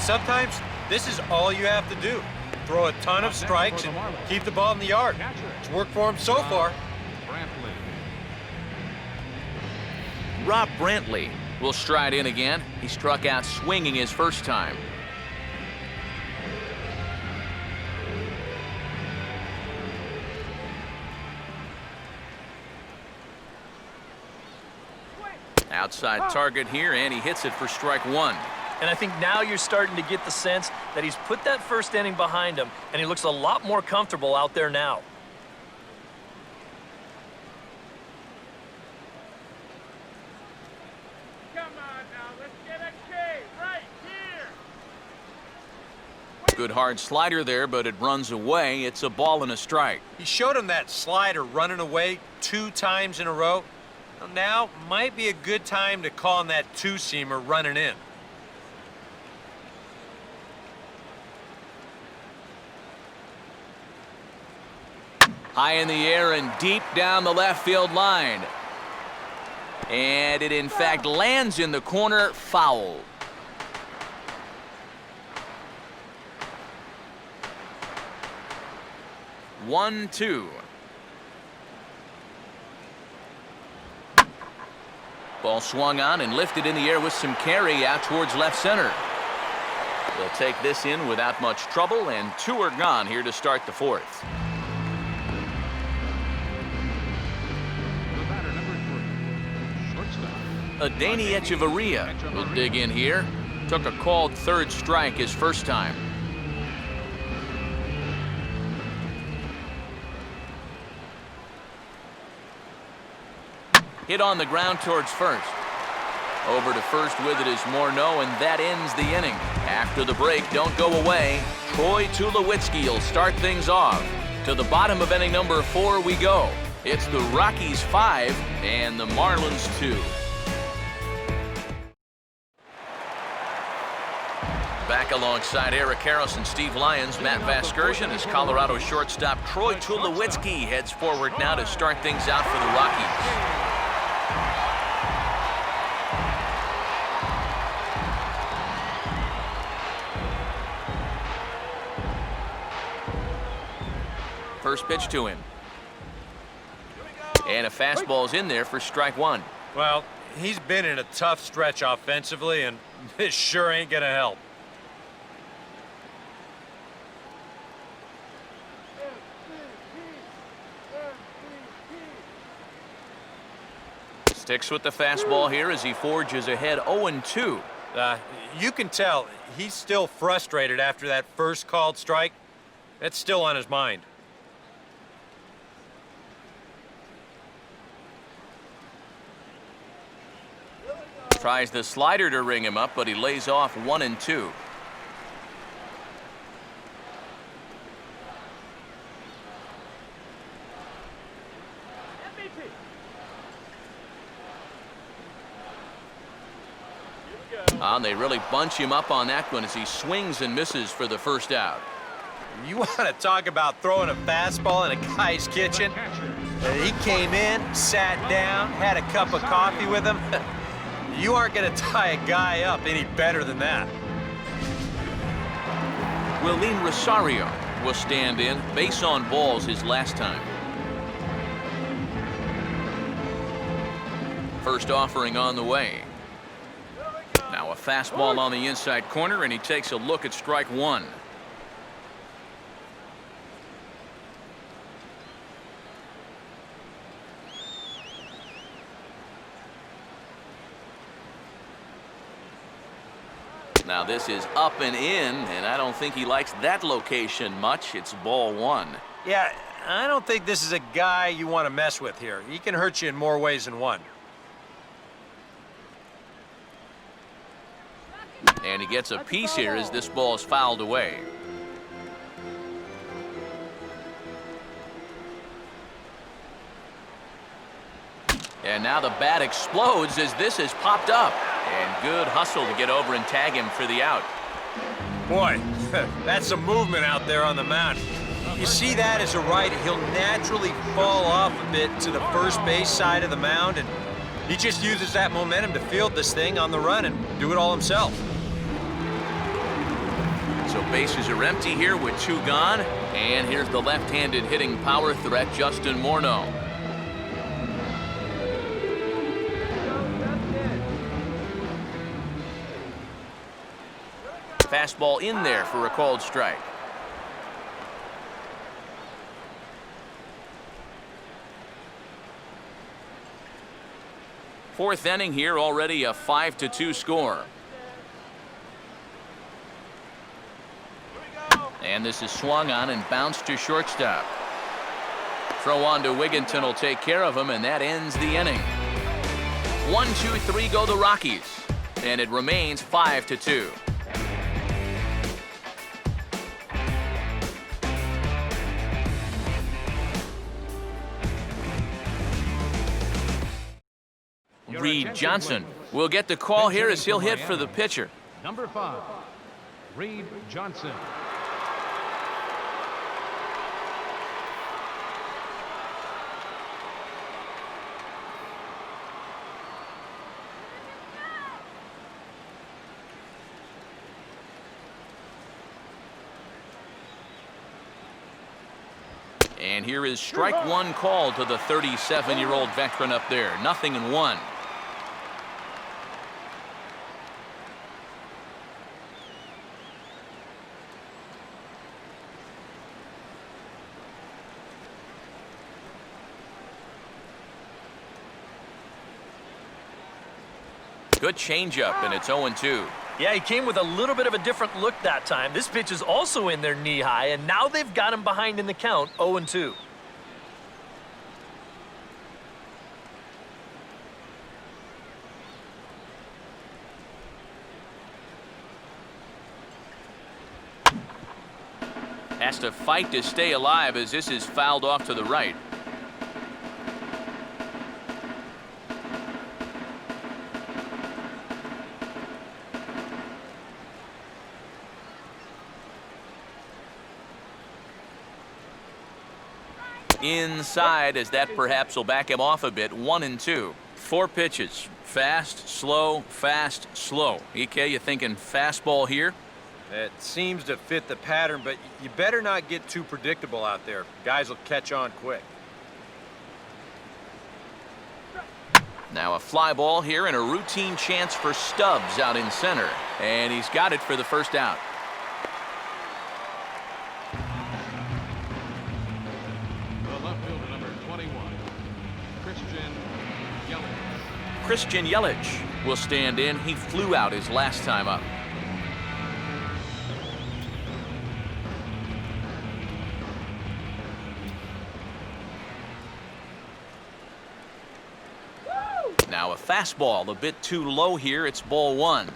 Sometimes this is all you have to do. Throw a ton of strikes and keep the ball in the yard. It's worked for him so far. Rob Brantley will stride in again. He struck out swinging his first time. Outside target here, and he hits it for strike one. And I think now you're starting to get the sense that he's put that first inning behind him, and he looks a lot more comfortable out there now. Come on now, let's get a K right here. Good hard slider there, but it runs away. It's a ball and a strike. He showed him that slider running away 2 times in a row. Well, now might be a good time to call on that two-seamer running in. High in the air and deep down the left field line. And it in fact lands in the corner, foul. One, two. Ball swung on and lifted in the air with some carry out towards left center. They'll take this in without much trouble, and 2 are gone here to start the fourth. The batter, number 3, shortstop. Adani Echeverria will dig in here. Took a called third strike his first time. Hit on the ground towards first. Over to first with it is Morneau, and that ends the inning. After the break, don't go away. Troy Tulowitzki will start things off. To the bottom of inning number 4 we go. It's the Rockies 5 and the Marlins 2. Back alongside Eric Harris and Steve Lyons, Matt Vasgersian as Colorado shortstop Troy Tulowitzki heads forward now to start things out for the Rockies. First pitch to him. And a fastball's in there for strike one. Well, he's been in a tough stretch offensively, and this sure ain't gonna help. Sticks with the fastball here as he forges ahead 0-2. You can tell he's still frustrated after that first called strike. That's still on his mind. Tries the slider to ring him up, but he lays off 1-2. And they really bunch him up on that one as he swings and misses for the first out. You want to talk about throwing a fastball in a guy's kitchen? He came in, sat down, had a cup of coffee with him. You aren't going to tie a guy up any better than that. Willeen Rosario will stand in. Base on balls his last time. First offering on the way. Now a fastball on the inside corner, and he takes a look at strike one. Now this is up and in, and I don't think he likes that location much. It's ball one. Yeah, I don't think this is a guy you want to mess with here. He can hurt you in more ways than one. And he gets a piece here as this ball is fouled away. And now the bat explodes as this has popped up. And good hustle to get over and tag him for the out. Boy, that's some movement out there on the mound. You see that as a righty, he'll naturally fall off a bit to the first base side of the mound, and he just uses that momentum to field this thing on the run and do it all himself. So bases are empty here with 2 gone. And here's the left-handed hitting power threat, Justin Morneau. Fastball in there for a called strike. Fourth inning here, already a 5-2 score. And this is swung on and bounced to shortstop. Throw on to Wigginton will take care of him, and that ends the inning. 1-2-3 go the Rockies, and it remains 5-2. Reed Johnson will get the call here as he'll hit for the pitcher. Number 5, Reed Johnson. And here is strike 1 called to the 37-year-old veteran up there. 0-1. Good changeup, and it's 0-2. Yeah, he came with a little bit of a different look that time. This pitch is also in there knee high, and now they've got him behind in the count, 0-2. Has to fight to stay alive as this is fouled off to the right. Inside, as that perhaps will back him off a bit. 1-2. 4 pitches. Fast, slow, fast, slow. EK, you thinking fastball here? It seems to fit the pattern, but you better not get too predictable out there. Guys will catch on quick. Now a fly ball here and a routine chance for Stubbs out in center. And he's got it for the first out. The left fielder, number 21, Christian Yelich will stand in. He flew out his last time up. Now a fastball a bit too low here. It's ball 1.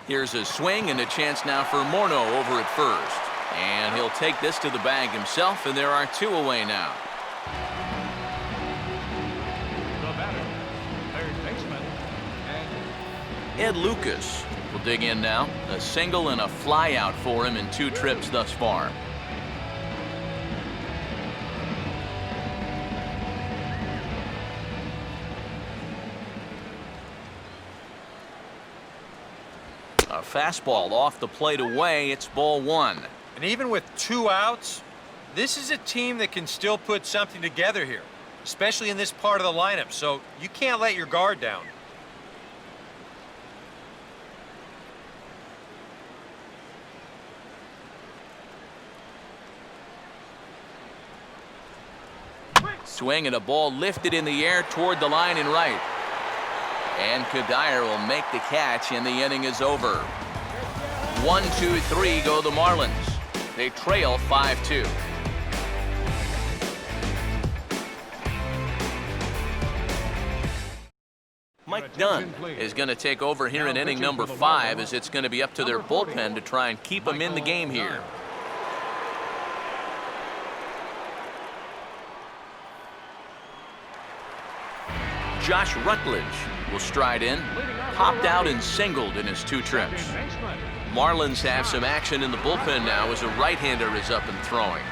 Here's a swing and a chance now for Morneau over at first. And he'll take this to the bag himself, and there are 2 away now. The batter, third baseman, Ed Lucas will dig in now. A single and a fly out for him in 2 trips thus far. A fastball off the plate away. It's ball 1. And even with 2 outs, this is a team that can still put something together here, especially in this part of the lineup, so you can't let your guard down. Swing and a ball lifted in the air toward the line and right. And Kadire will make the catch, and the inning is over. 1-2-3 go the Marlins. They trail 5-2. Mike Dunn is going to take over here in inning number 5, as it's going to be up to their bullpen to try and keep them in the game here. Josh Rutledge will stride in, popped out and singled in his 2 trips. Marlins have some action in the bullpen now as a right-hander is up and throwing.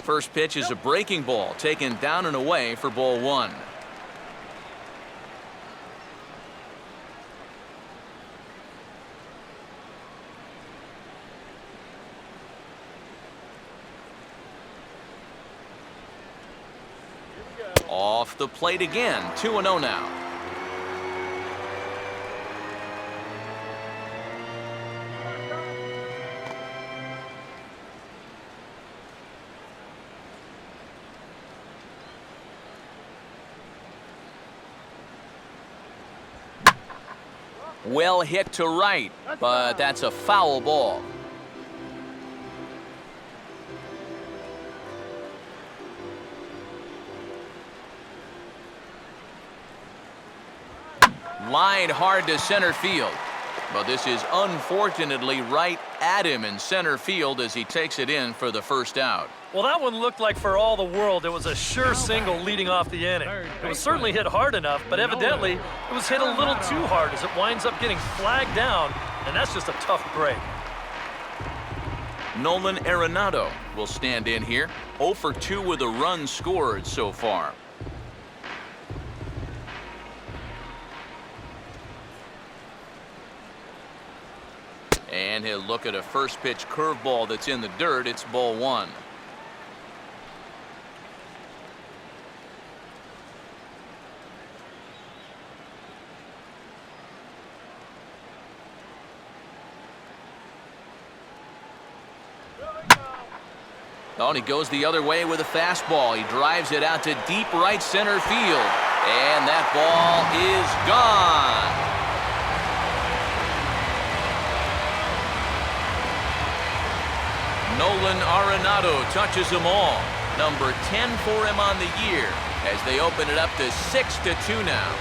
First pitch is a breaking ball taken down and away for ball 1. Off the plate again, 2-0 now. Well hit to right, but that's a foul ball. Line hard to center field, but this is unfortunately right at him in center field as he takes it in for the first out. Well, that one looked like for all the world it was a sure single leading off the inning. It was certainly hit hard enough, but evidently it was hit a little too hard as it winds up getting flagged down, and that's just a tough break. Nolan Arenado will stand in here, 0 for 2 with a run scored so far. And he'll look at a first pitch curveball that's in the dirt. It's ball 1. Oh, and he goes the other way with a fastball. He drives it out to deep right center field. And that ball is gone. Nolan Arenado touches them all. Number 10 for him on the year as they open it up to 6-2 now.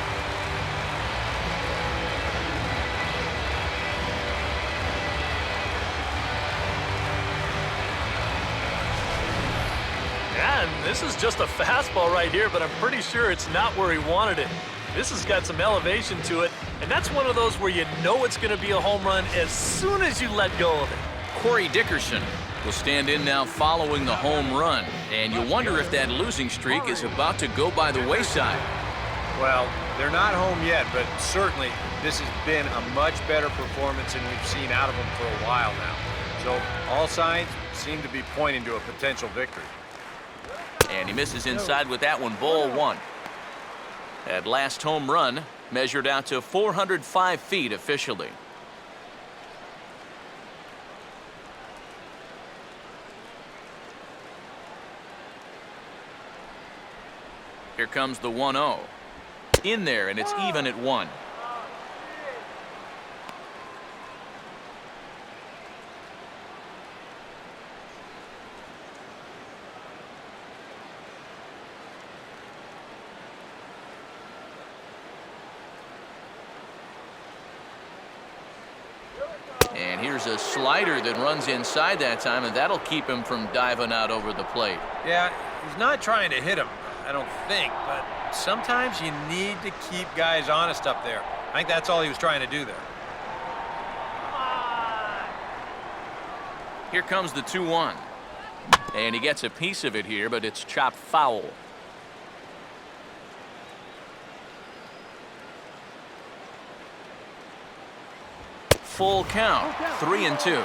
And this is just a fastball right here, but I'm pretty sure it's not where he wanted it. This has got some elevation to it, and that's one of those where you know it's going to be a home run as soon as you let go of it. Corey Dickerson will stand in now following the home run, and you wonder if that losing streak is about to go by the wayside. Well, they're not home yet, but certainly this has been a much better performance than we've seen out of them for a while now. So all signs seem to be pointing to a potential victory. And he misses inside with that one, ball 1. That last home run measured out to 405 feet officially. Here comes the 1-0. In there, and it's even at 1. And here's a slider that runs inside that time, and that'll keep him from diving out over the plate. Yeah, he's not trying to hit him, I don't think, but sometimes you need to keep guys honest up there. I think that's all he was trying to do there. Here comes the 2-1. And he gets a piece of it here, but it's chopped foul. Full count, 3-2.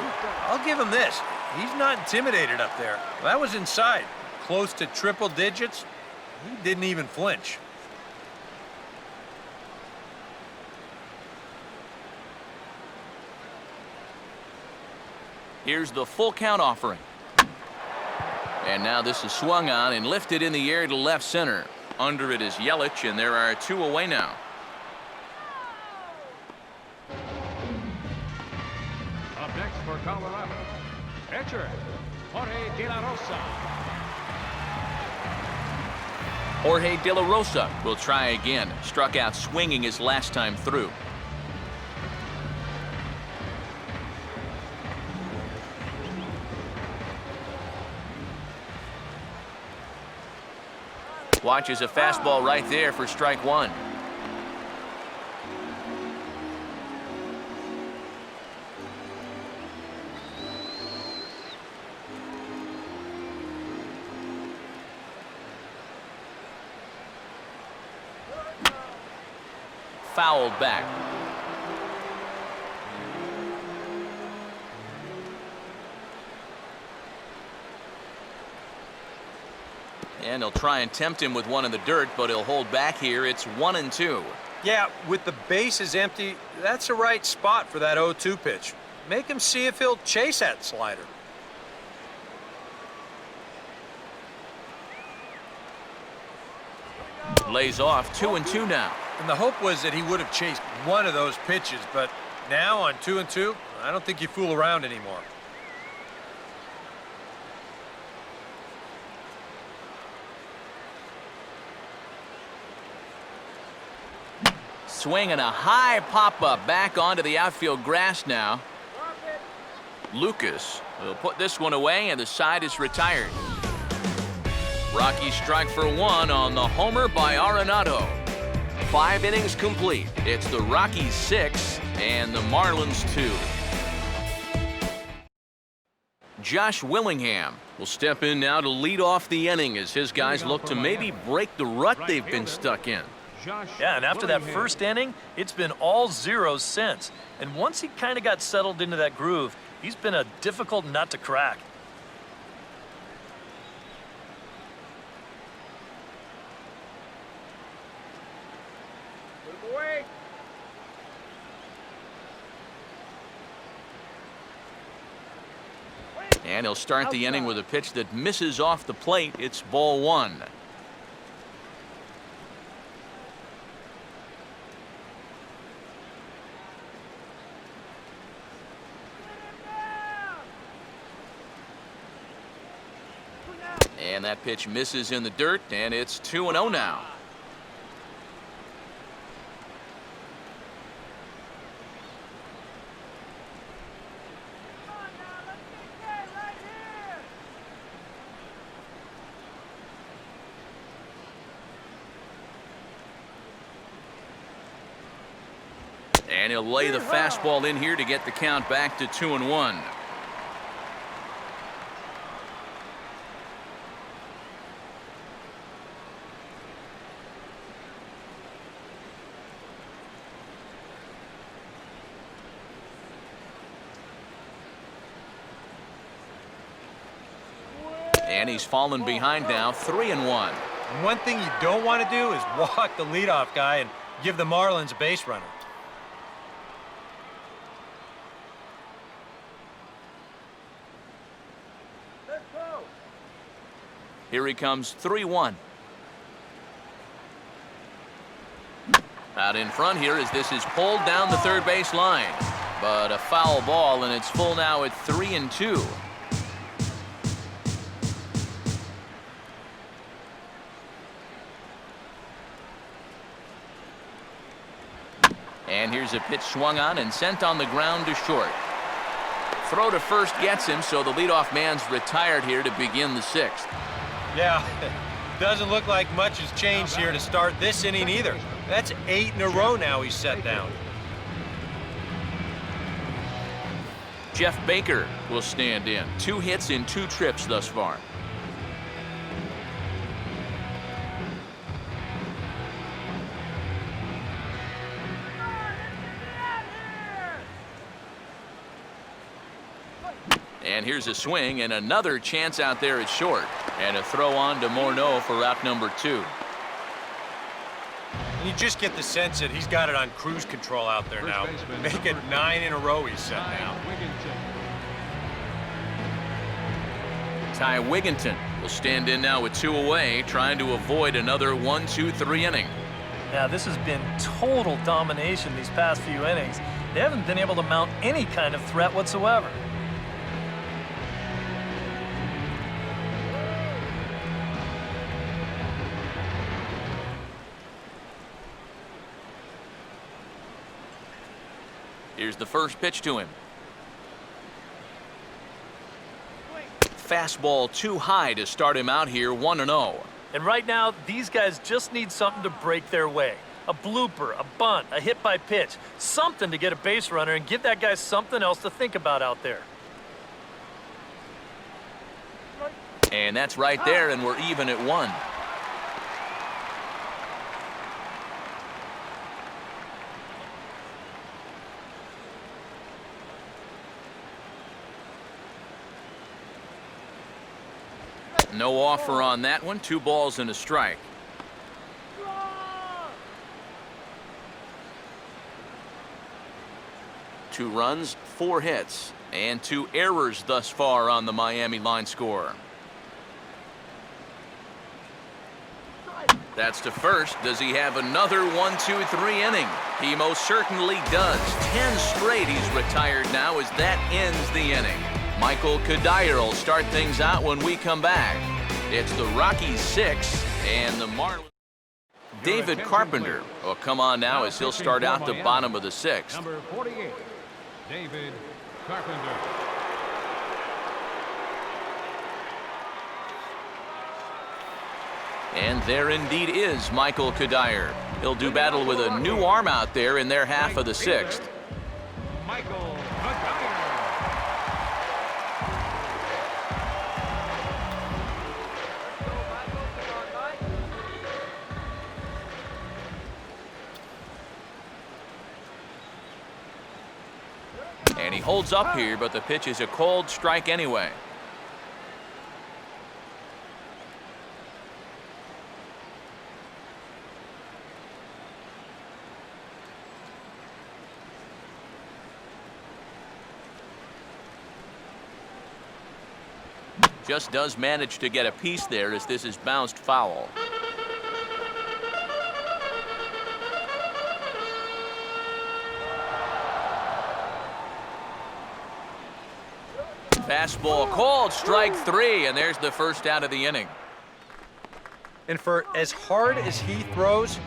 I'll give him this. He's not intimidated up there. That was inside, close to triple digits. He didn't even flinch. Here's the full count offering. And now this is swung on and lifted in the air to left center. Under it is Yelich, and there are 2 away now. Up next for Colorado, pitcher, Jorge De La Rosa. Jorge De La Rosa will try again. Struck out swinging his last time through. Watches a fastball right there for strike one. Fouled back. And he'll try and tempt him with one in the dirt, but he'll hold back here. It's 1-2. Yeah, with the bases empty, that's the right spot for that 0-2 pitch. Make him see if he'll chase that slider. Lays off 2-2 now. And the hope was that he would have chased one of those pitches, but now on 2-2, I don't think you fool around anymore. Swing and a high pop-up back onto the outfield grass now. Lucas will put this one away, and the side is retired. Rockies strike for one on the homer by Arenado. 5 innings complete. It's the Rockies 6 and the Marlins 2. Josh Willingham will step in now to lead off the inning as his guys look to maybe break the rut they've been stuck in. Yeah, and after that first inning, it's been all zeros since. And once he kind of got settled into that groove, he's been a difficult nut to crack. And he'll start the inning with a pitch that misses off the plate. It's ball one. And that pitch misses in the dirt, and it's 2-0 now. And he'll lay the fastball in here to get the count back to 2-1. And he's fallen behind now, 3-1. And one thing you don't want to do is walk the leadoff guy and give the Marlins a base runner. Here he comes, 3-1. Out in front here as this is pulled down the third base line. But a foul ball, and it's full now at 3-2. And here's a pitch swung on and sent on the ground to short. Throw to first gets him, so the leadoff man's retired here to begin the 6th. Yeah, doesn't look like much has changed here to start this inning either. That's 8 in a row now he's set down. Jeff Baker will stand in. 2 hits in 2 trips thus far. And here's a swing and another chance out there at short. And a throw on to Morneau for route number 2. And you just get the sense that he's got it on cruise control out there now. Make it 9 in a row he's set now. Ty Wigginton will stand in now with 2 away, trying to avoid another 1-2-3 inning. Now, this has been total domination these past few innings. They haven't been able to mount any kind of threat whatsoever. Here's the first pitch to him. Fastball too high to start him out here 1-0. And right now, these guys just need something to break their way. A blooper, a bunt, a hit by pitch, something to get a base runner and give that guy something else to think about out there. And that's right there, and we're even at 1. No offer on that one. 2 balls and a strike. Two runs, 4 hits, and 2 errors thus far on the Miami line score. That's to first. Does he have another 1-2-3 inning? He most certainly does. 10 straight he's retired now as that ends the inning. Michael Kadire will start things out when we come back. It's the Rockies 6 and the Marlins. David Carpenter will come on now as he'll start out the bottom of the 6th. Number 48, David Carpenter. And there indeed is Michael Kadire. He'll do battle with a new arm out there in their half of the 6th. Michael Kadire. And he holds up here, but the pitch is a cold strike anyway. Just does manage to get a piece there as this is bounced foul. Fastball called, strike 3, and there's the first out of the inning. And for as hard as he throws,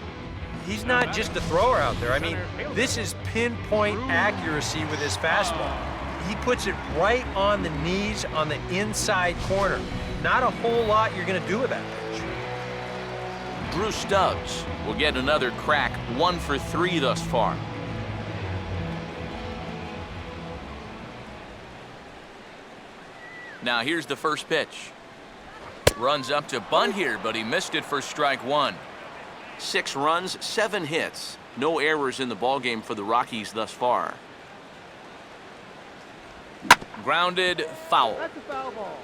he's not just a thrower out there. I mean, this is pinpoint accuracy with his fastball. He puts it right on the knees on the inside corner. Not a whole lot you're going to do with that pitch. Drew Stubbs will get another crack, 1 for 3 thus far. Now here's the first pitch. Runs up to bunt here, but he missed it for strike 1. 6 runs, 7 hits. No errors in the ballgame for the Rockies thus far. Grounded, foul. That's a foul ball.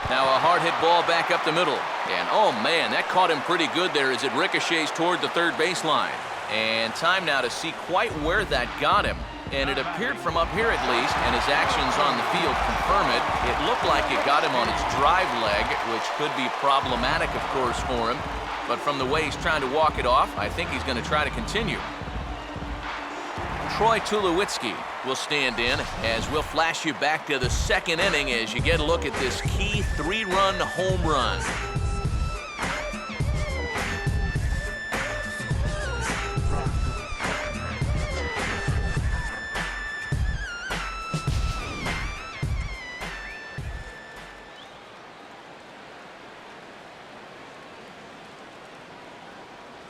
Now a hard hit ball back up the middle. And oh man, that caught him pretty good there as it ricochets toward the third baseline. And time now to see quite where that got him. And it appeared from up here at least, and his actions on the field confirm it. It looked like it got him on his drive leg, which could be problematic, of course, for him. But from the way he's trying to walk it off, I think he's going to try to continue. Troy Tulowitzki will stand in as we'll flash you back to the 2nd inning as you get a look at this key 3-run home run.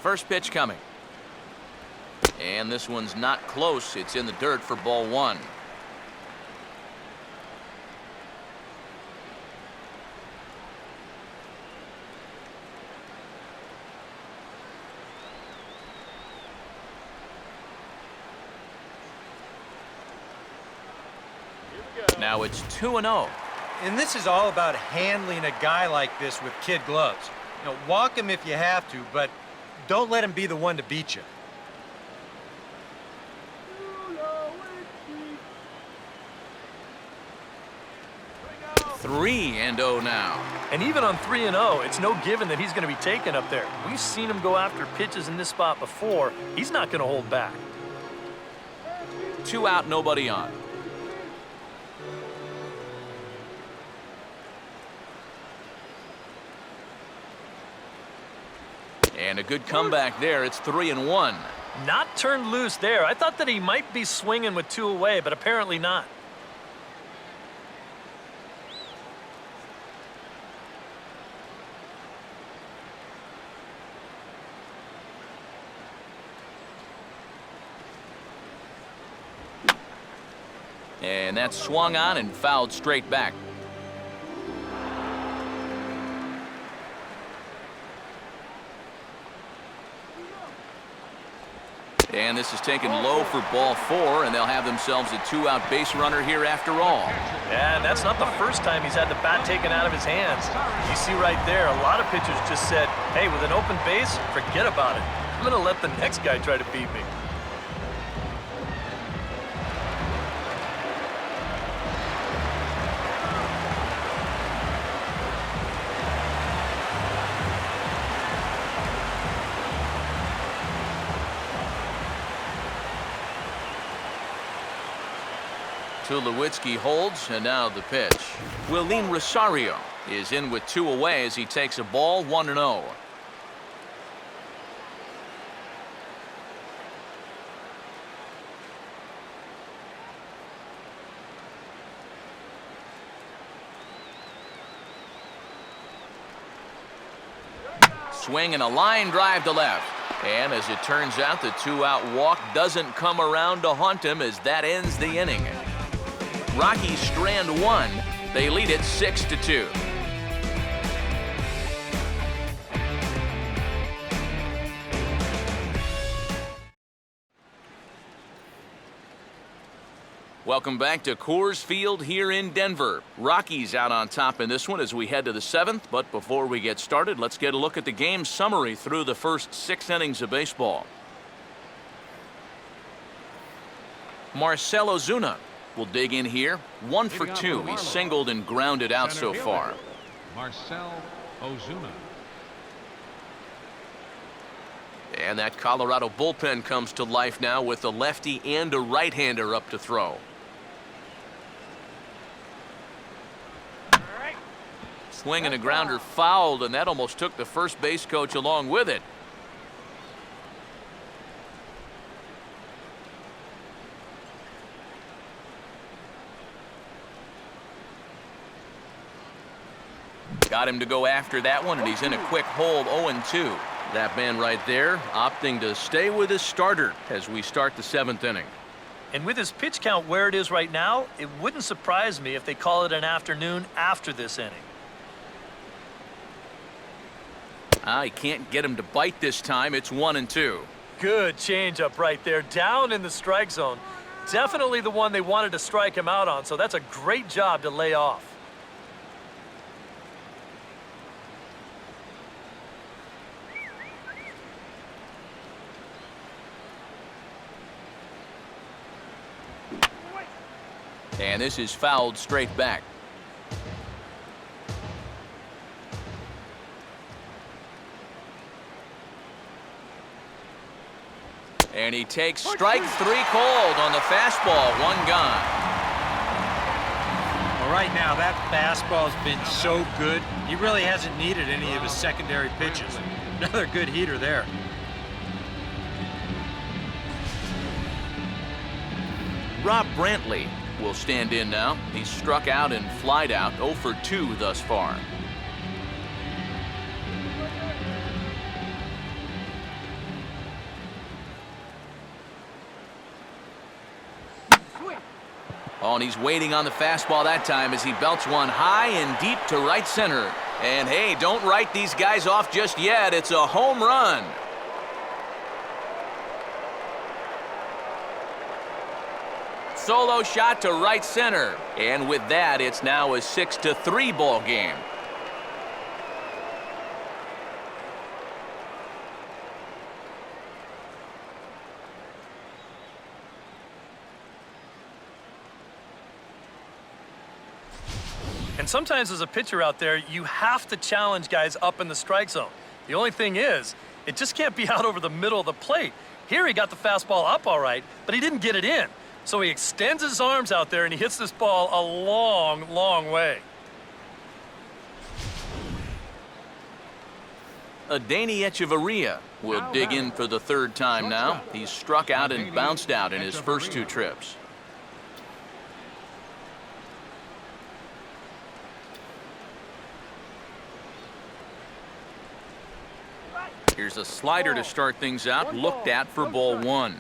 First pitch coming. And this one's not close. It's in the dirt for ball 1. Now it's 2-0. And this is all about handling a guy like this with kid gloves. You know, walk him if you have to, but don't let him be the one to beat you. 3-0 now. And even on 3-0, it's no given that he's going to be taken up there. We've seen him go after pitches in this spot before. He's not going to hold back. 2 out, nobody on. And a good comeback there. It's 3-1. Not turned loose there. I thought that he might be swinging with 2 away, but apparently not. And that's swung on and fouled straight back. And this is taken low for ball 4, and they'll have themselves a 2-out base runner here after all. And that's not the first time he's had the bat taken out of his hands. You see right there, a lot of pitchers just said, hey, with an open base, forget about it. I'm going to let the next guy try to beat me. Tulowitzki holds, and now the pitch. Willeen Rosario is in with 2 away as he takes a ball 1-0. Swing and a line drive to left. And as it turns out, the 2-out walk doesn't come around to haunt him as that ends the inning. Rockies strand 1. They lead it 6-2. Welcome back to Coors Field here in Denver. Rockies out on top in this one as we head to the 7th. But before we get started, let's get a look at the game summary through the first 6 innings of baseball. Marcell Ozuna will dig in here. 1 for 2. He's singled and grounded out so far. Marcell Ozuna. And that Colorado bullpen comes to life now with a lefty and a right-hander up to throw. Swing and a grounder fouled, and that almost took the first base coach along with it. Got him to go after that one, and he's in a quick hold, 0-2. That man right there opting to stay with his starter as we start the 7th inning. And with his pitch count where it is right now, it wouldn't surprise me if they call it an afternoon after this inning. He can't get him to bite this time. It's 1-2. Good changeup right there, down in the strike zone. Definitely the one they wanted to strike him out on, so that's a great job to lay off. And this is fouled straight back. And he takes strike 3 called on the fastball. 1 gone. Well, right now, that fastball's been so good, he really hasn't needed any of his secondary pitches. Another good heater there. Rob Brantley will stand in now. He's struck out and flied out, 0 for 2 thus far. Oh, and he's waiting on the fastball that time as he belts one high and deep to right center. And hey, don't write these guys off just yet. It's a home run. Solo shot to right center. And with that, it's now a 6-3 ball game. And sometimes as a pitcher out there, you have to challenge guys up in the strike zone. The only thing is, it just can't be out over the middle of the plate. Here he got the fastball up all right, but he didn't get it in. So he extends his arms out there and he hits this ball a long, long way. Danny Echeverria will dig in for the third time now. He's struck out and bounced out in his first 2 trips. Here's a slider to start things out, looked at for ball 1.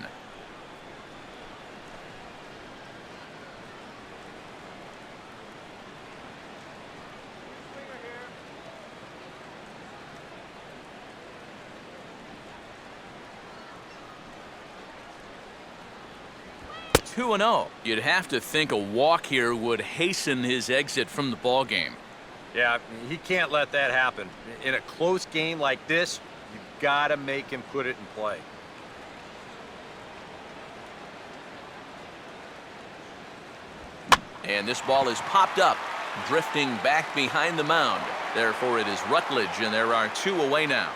Two and 0. You'd have to think a walk here would hasten his exit from the ball game. Yeah, he can't let that happen. In a close game like this, you've got to make him put it in play. And this ball is popped up, drifting back behind the mound. Therefore, it is Rutledge, and there are 2 away now.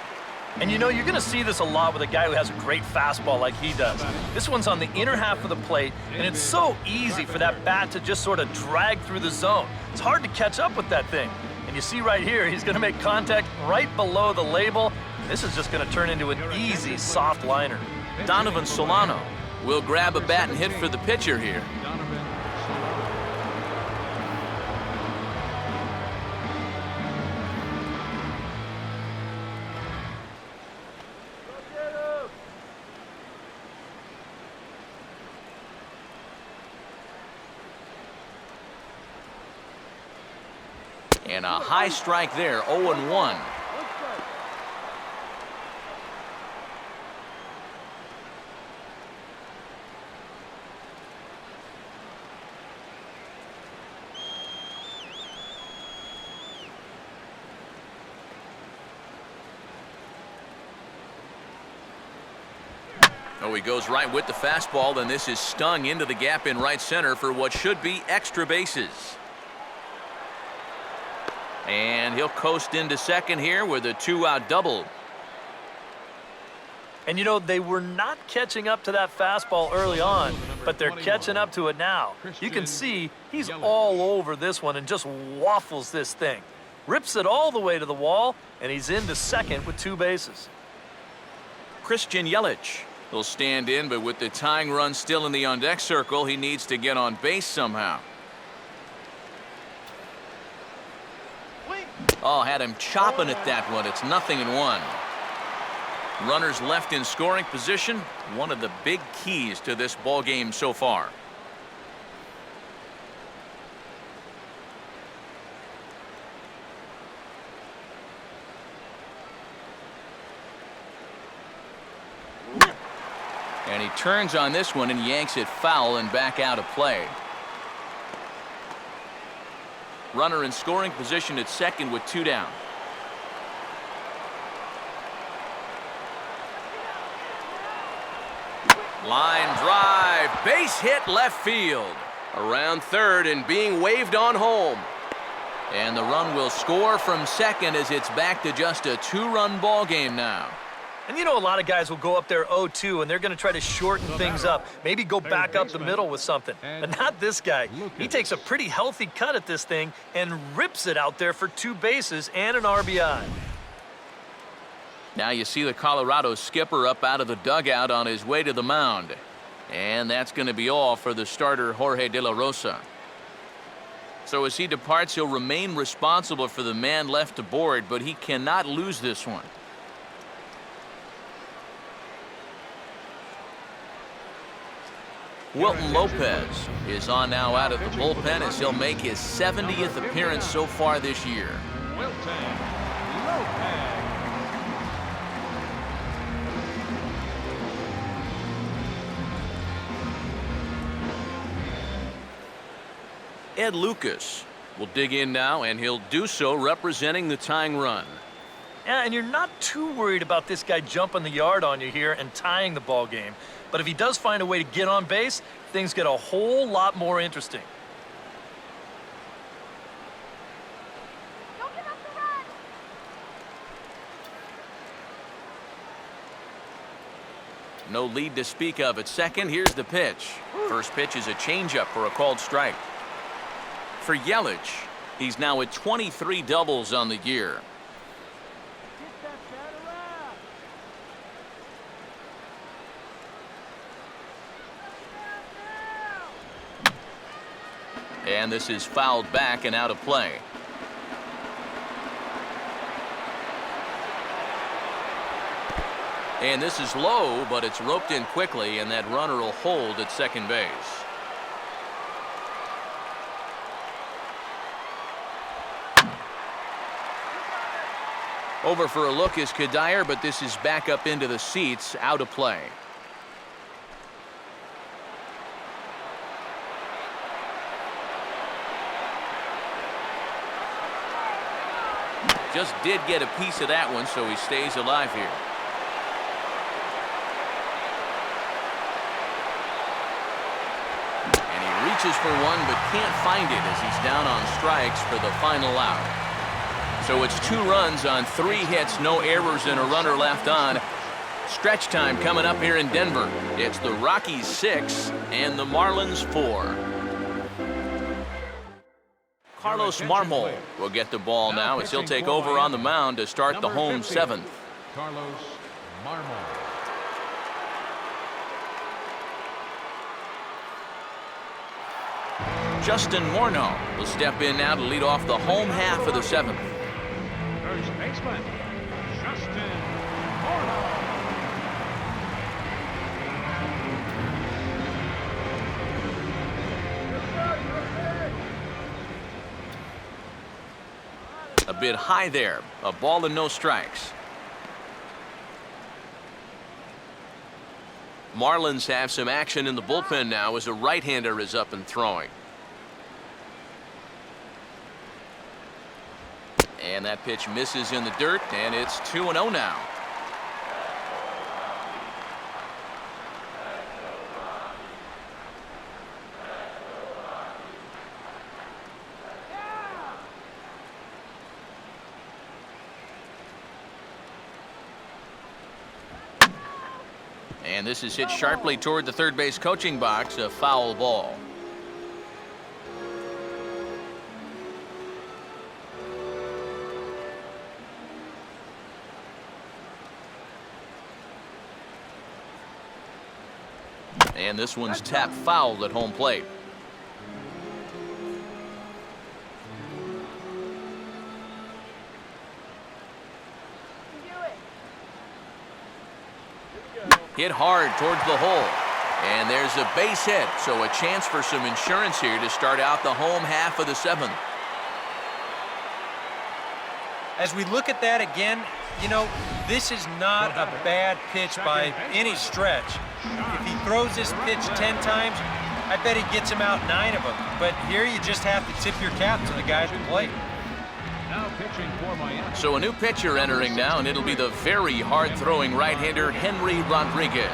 And you know, you're going to see this a lot with a guy who has a great fastball like he does. This one's on the inner half of the plate, and it's so easy for that bat to just sort of drag through the zone. It's hard to catch up with that thing. And you see right here, he's going to make contact right below the label. This is just going to turn into an easy, soft liner. Donovan Solano will grab a bat and hit for the pitcher here. And a high strike there, 0-1. Oh, he goes right with the fastball, and this is stung into the gap in right center for what should be extra bases. And he'll coast into second here with a 2-out double. And you know, they were not catching up to that fastball early on, but they're catching up to it now. You can see he's all over this one and just waffles this thing. Rips it all the way to the wall, and he's into second with 2 bases. Christian Yelich will stand in, but with the tying run still in the on-deck circle, he needs to get on base somehow. Oh, had him chopping at that one. It's 0-1. Runners left in scoring position, one of the big keys to this ball game so far. And he turns on this one and yanks it foul and back out of play. Runner in scoring position at second with 2 down. Line drive, base hit left field. Around third and being waved on home. And the run will score from second as it's back to just a 2-run ball game now. And you know, a lot of guys will go up there 0-2, and they're going to try to shorten things up. Maybe go back up the middle with something. But not this guy. He takes a pretty healthy cut at this thing and rips it out there for 2 bases and an RBI. Now you see the Colorado skipper up out of the dugout on his way to the mound. And that's going to be all for the starter Jorge De La Rosa. So as he departs, he'll remain responsible for the man left to board, but he cannot lose this one. Wilton Lopez is on now out of the bullpen as he'll make his 70th appearance so far this year. Wilton Lopez. Ed Lucas will dig in now, and he'll do so representing the tying run. Yeah, and you're not too worried about this guy jumping the yard on you here and tying the ball game. But if he does find a way to get on base, things get a whole lot more interesting. No lead to speak of at second. Here's the pitch. First pitch is a changeup for a called strike. For Yelich, he's now at 23 doubles on the year. And this is fouled back and out of play. And this is low, but it's roped in quickly, and that runner will hold at second base. Over for a look is Kadire, but this is back up into the seats, out of play. Just did get a piece of that one, so he stays alive here. And he reaches for one, but can't find it as he's down on strikes for the final out. So it's 2 runs on 3 hits, no errors, and a runner left on. Stretch time coming up here in Denver. It's the Rockies 6 and the Marlins 4. Carlos Marmol will get the ball now as he'll take over on the mound to start the home 7th. Carlos Marmol. Justin Morneau will step in now to lead off the home half of the 7th. First baseman, Justin Morneau. A bit high there. A ball and no strikes. Marlins have some action in the bullpen now as a right-hander is up and throwing. And that pitch misses in the dirt, and it's 2-0 now. And this is hit sharply toward the third base coaching box, a foul ball. And this one's tapped foul at home plate. Hit hard towards the hole. And there's a base hit, so a chance for some insurance here to start out the home half of the 7th. As we look at that again, you know, this is not a bad pitch by any stretch. If he throws this pitch 10 times, I bet he gets him out 9 of them. But here you just have to tip your cap to the guy at the plate. Now pitching for Miami. So a new pitcher entering now, and it'll be the very hard-throwing right-hander Henry Rodriguez.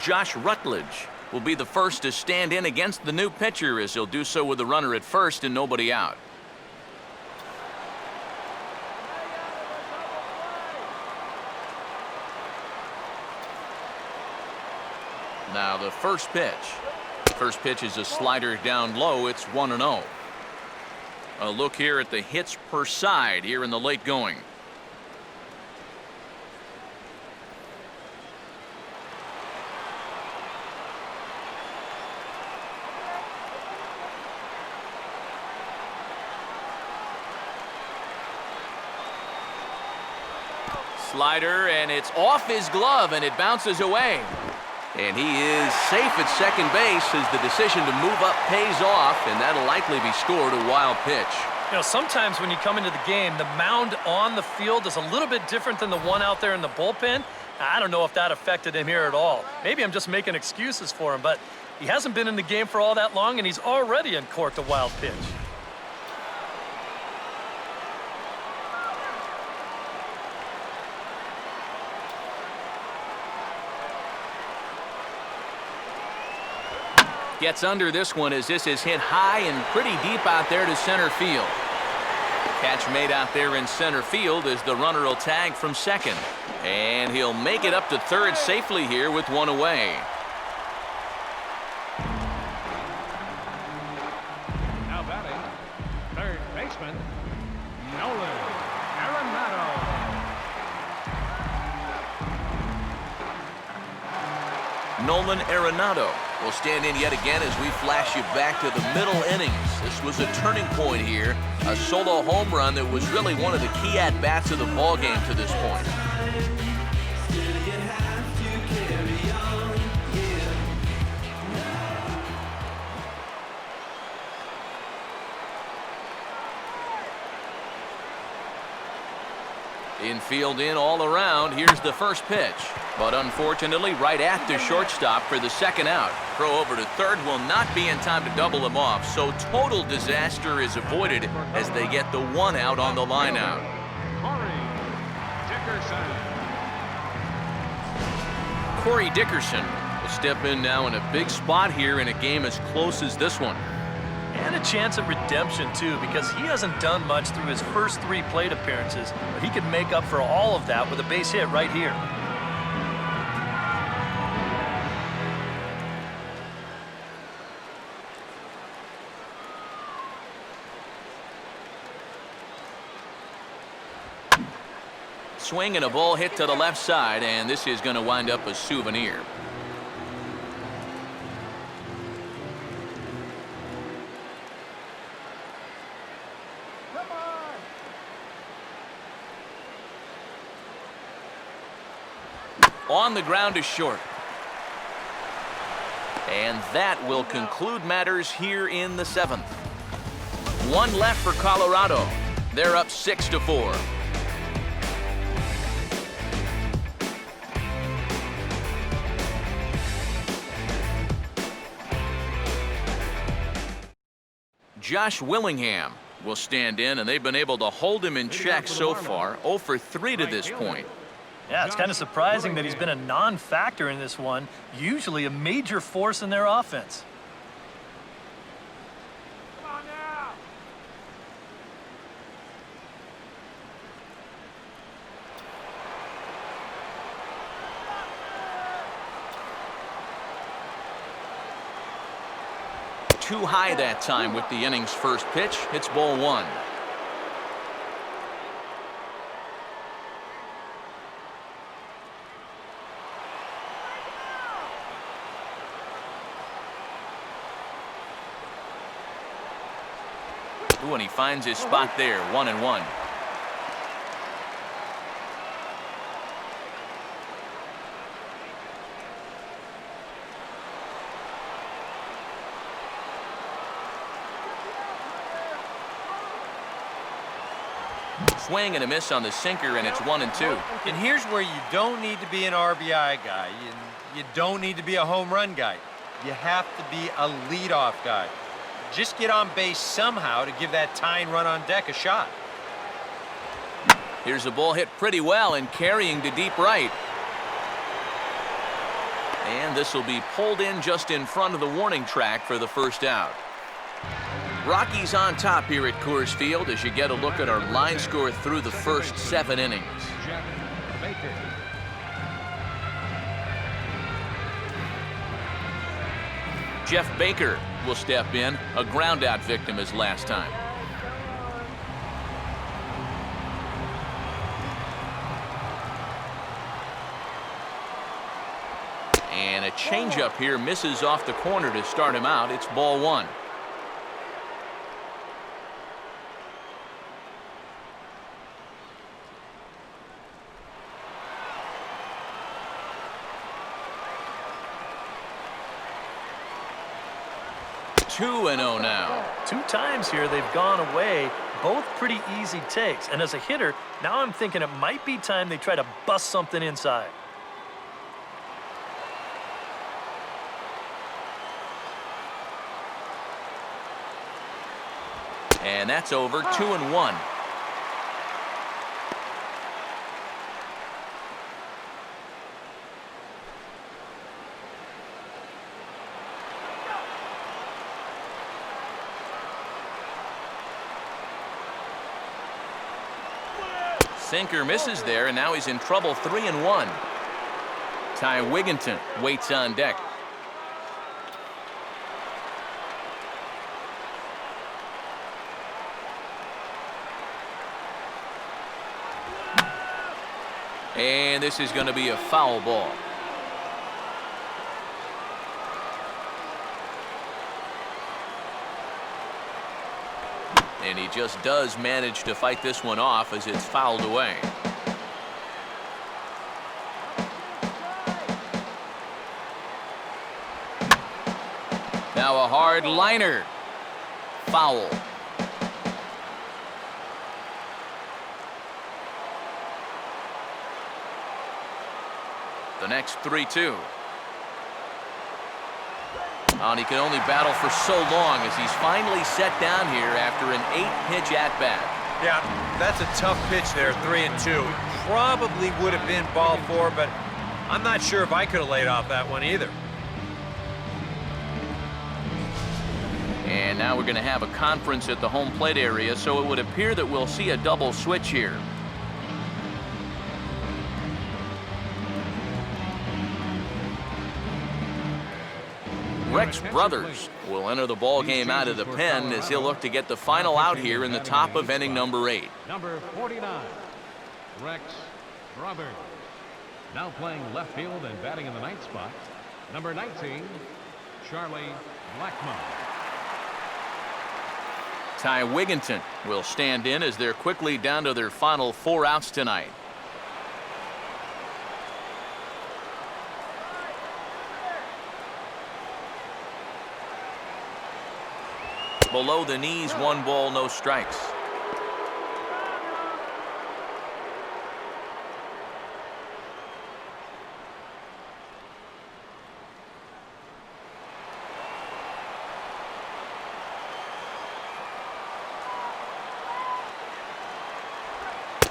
Josh Rutledge will be the first to stand in against the new pitcher, as he'll do so with the runner at first and nobody out. Now the first pitch. First pitch is a slider down low. It's 1-0. A look here at the hits per side here in the late going. Slider, and it's off his glove, and it bounces away. And he is safe at second base as the decision to move up pays off, and that'll likely be scored a wild pitch. You know, sometimes when you come into the game, the mound on the field is a little bit different than the one out there in the bullpen. I don't know if that affected him here at all. Maybe I'm just making excuses for him, but he hasn't been in the game for all that long, and he's already uncorked a wild pitch. Gets under this one as this is hit high and pretty deep out there to center field. Catch made out there in center field as the runner will tag from second. And he'll make it up to third safely here with one away. Now batting, third baseman, Nolan Arenado. Nolan Arenado will stand in yet again as we flash you back to the middle innings. This was a turning point here, a solo home run that was really one of the key at-bats of the ball game to this point. Infield in all around. Here's the first pitch. But unfortunately, right at the shortstop for the second out. Throw over to third will not be in time to double him off. So total disaster is avoided as they get the one out on the line out. Corey Dickerson will step in now in a big spot here in a game as close as this one. And a chance at redemption, too, because he hasn't done much through his first 3 plate appearances, but he could make up for all of that with a base hit right here. Swing and a ball hit to the left side, and this is going to wind up a souvenir. On the ground is short. And that will conclude matters here in the 7th. One left for Colorado. They're up 6-4. Josh Willingham will stand in, and they've been able to hold him in check so far. 0 for 3 to this point. Yeah, it's kind of surprising that he's been a non-factor in this one, usually a major force in their offense. Come on now. Too high that time with the inning's first pitch. It's ball 1. Ooh, and he finds his spot there, 1-1. Swing and a miss on the sinker, and it's 1-2. And here's where you don't need to be an RBI guy. You don't need to be a home run guy. You have to be a leadoff guy. Just get on base somehow to give that tying run on deck a shot. Here's a ball hit pretty well and carrying to deep right. And this will be pulled in just in front of the warning track for the first out. Rockies on top here at Coors Field as you get a look at our line score through the first 7 innings. Jeff Baker will step in, a ground out victim as last time. And a changeup here misses off the corner to start him out. It's ball 1. Two and 0 now. 2 times here they've gone away, both pretty easy takes. And as a hitter, now I'm thinking it might be time they try to bust something inside. And that's over. 2-1. sinker misses there, and now he's in trouble. 3-1. Ty Wigginton waits on deck. And this is going to be a foul ball. And he just does manage to fight this one off as it's fouled away. Now a hard liner. Foul. The next 3-2. And he can only battle for so long as he's finally set down here after an 8-pitch at-bat. Yeah, that's a tough pitch there, 3-2. Probably would have been ball 4, but I'm not sure if I could have laid off that one either. And now we're going to have a conference at the home plate area, so it would appear that we'll see a double switch here. Rex Brothers will enter the ball game out of the pen as he'll look to get the final out here in the top of inning number 8. Number 49, Rex Brothers. Now playing left field and batting in the 9th spot, number 19, Charlie Blackmon. Ty Wigginton will stand in as they're quickly down to their final 4 outs tonight. Below the knees, 1 ball, no strikes.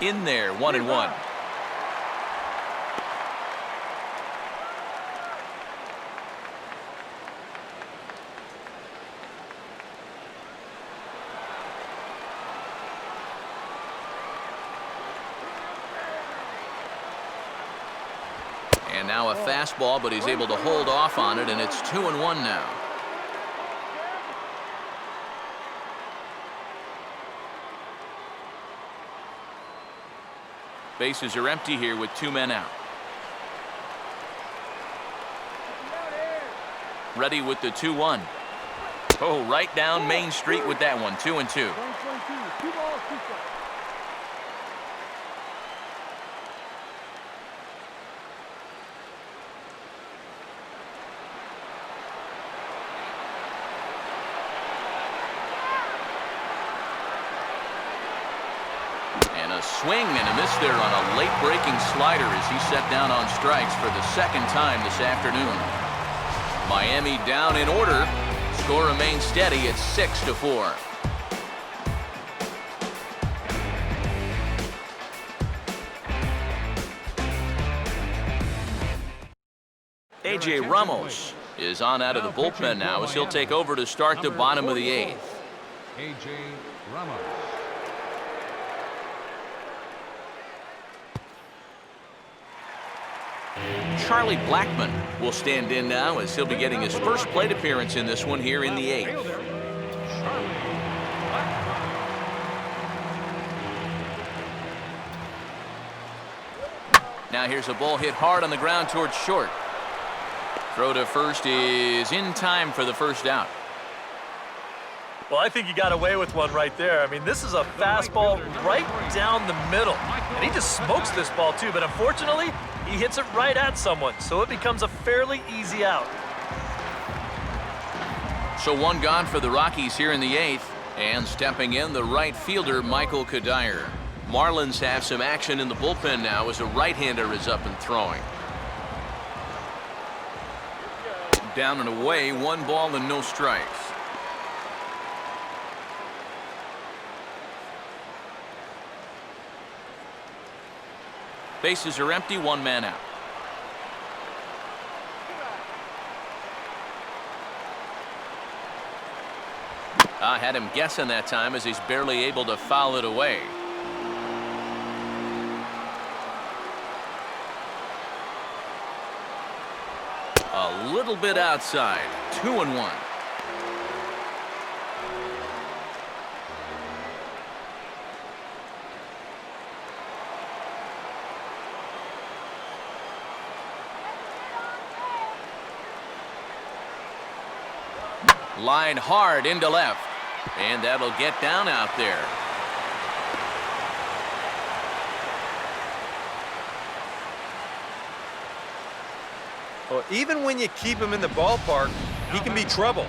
In there, 1-1. And now a fastball, but he's able to hold off on it, and it's 2-1 now. Bases are empty here with 2 men out. Ready with the 2-1. Oh, right down Main Street with that one. 2-2. And a swing and a miss there on a late breaking slider as he set down on strikes for the 2nd time this afternoon. Miami down in order. Score remains steady at 6-4. A.J. Ramos is on out of the bullpen now as he'll take over to start the bottom of the 8th. A.J. Ramos. Charlie Blackmon will stand in now as he'll be getting his first plate appearance in this one here in the 8th. Now here's a ball hit hard on the ground towards short. Throw to first is in time for the first out. Well, I think he got away with one right there. I mean, this is a fastball right down the middle. And he just smokes this ball, too. But unfortunately, he hits it right at someone. So it becomes a fairly easy out. So 1 gone for the Rockies here in the 8th. And stepping in, the right fielder, Michael Kadire. Marlins have some action in the bullpen now as a right-hander is up and throwing. Down and away, 1 ball and no strikes. Bases are empty, 1 man out. I had him guessing that time as he's barely able to foul it away. A little bit outside. 2-1. Line hard into left. And that'll get down out there. Well, even when you keep him in the ballpark, he can be trouble.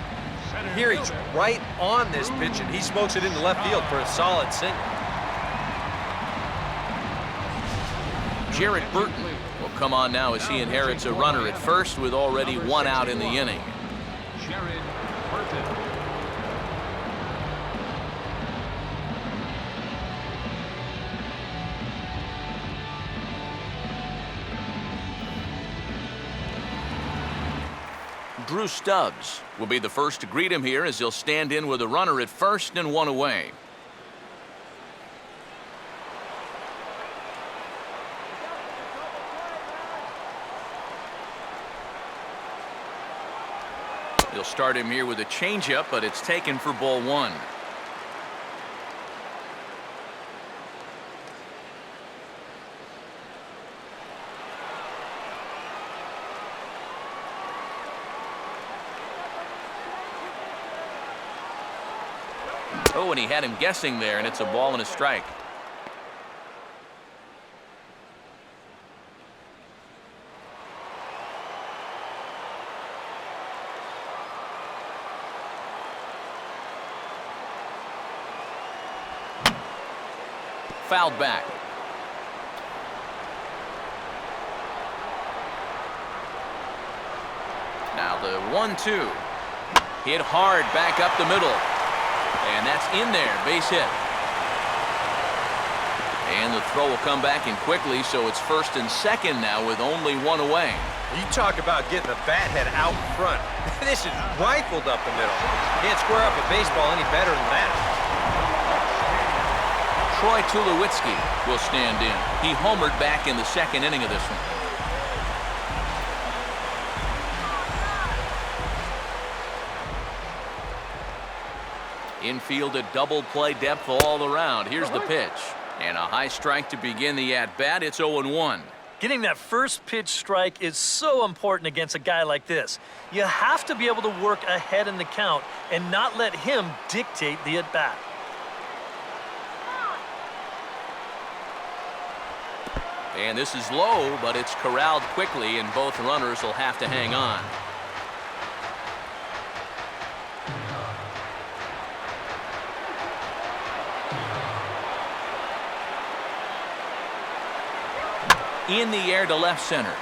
Here he's right on this pitch, and he smokes it into left field for a solid single. Jarrett Burton will come on now as he inherits a runner at first with already 1 out in the inning. Jarrett Burton. Drew Stubbs will be the first to greet him here as he'll stand in with a runner at first and 1 away. He'll start him here with a changeup, but it's taken for ball 1. Oh, and he had him guessing there, and it's a ball and a strike. Fouled back. Now the 1-2. Hit hard back up the middle. And that's in there, base hit. And the throw will come back in quickly, so it's first and second now with only 1 away. You talk about getting the bat head out front. This is rifled up the middle. Can't square up a baseball any better than that. Troy Tulowitzki will stand in. He homered back in the second inning of this one. Infield a double play depth all around. Here's the pitch. And a high strike to begin the at-bat. It's 0-1. Getting that first pitch strike is so important against a guy like this. You have to be able to work ahead in the count and not let him dictate the at-bat. And this is low, but it's corralled quickly, and both runners will have to hang on. In the air to left center.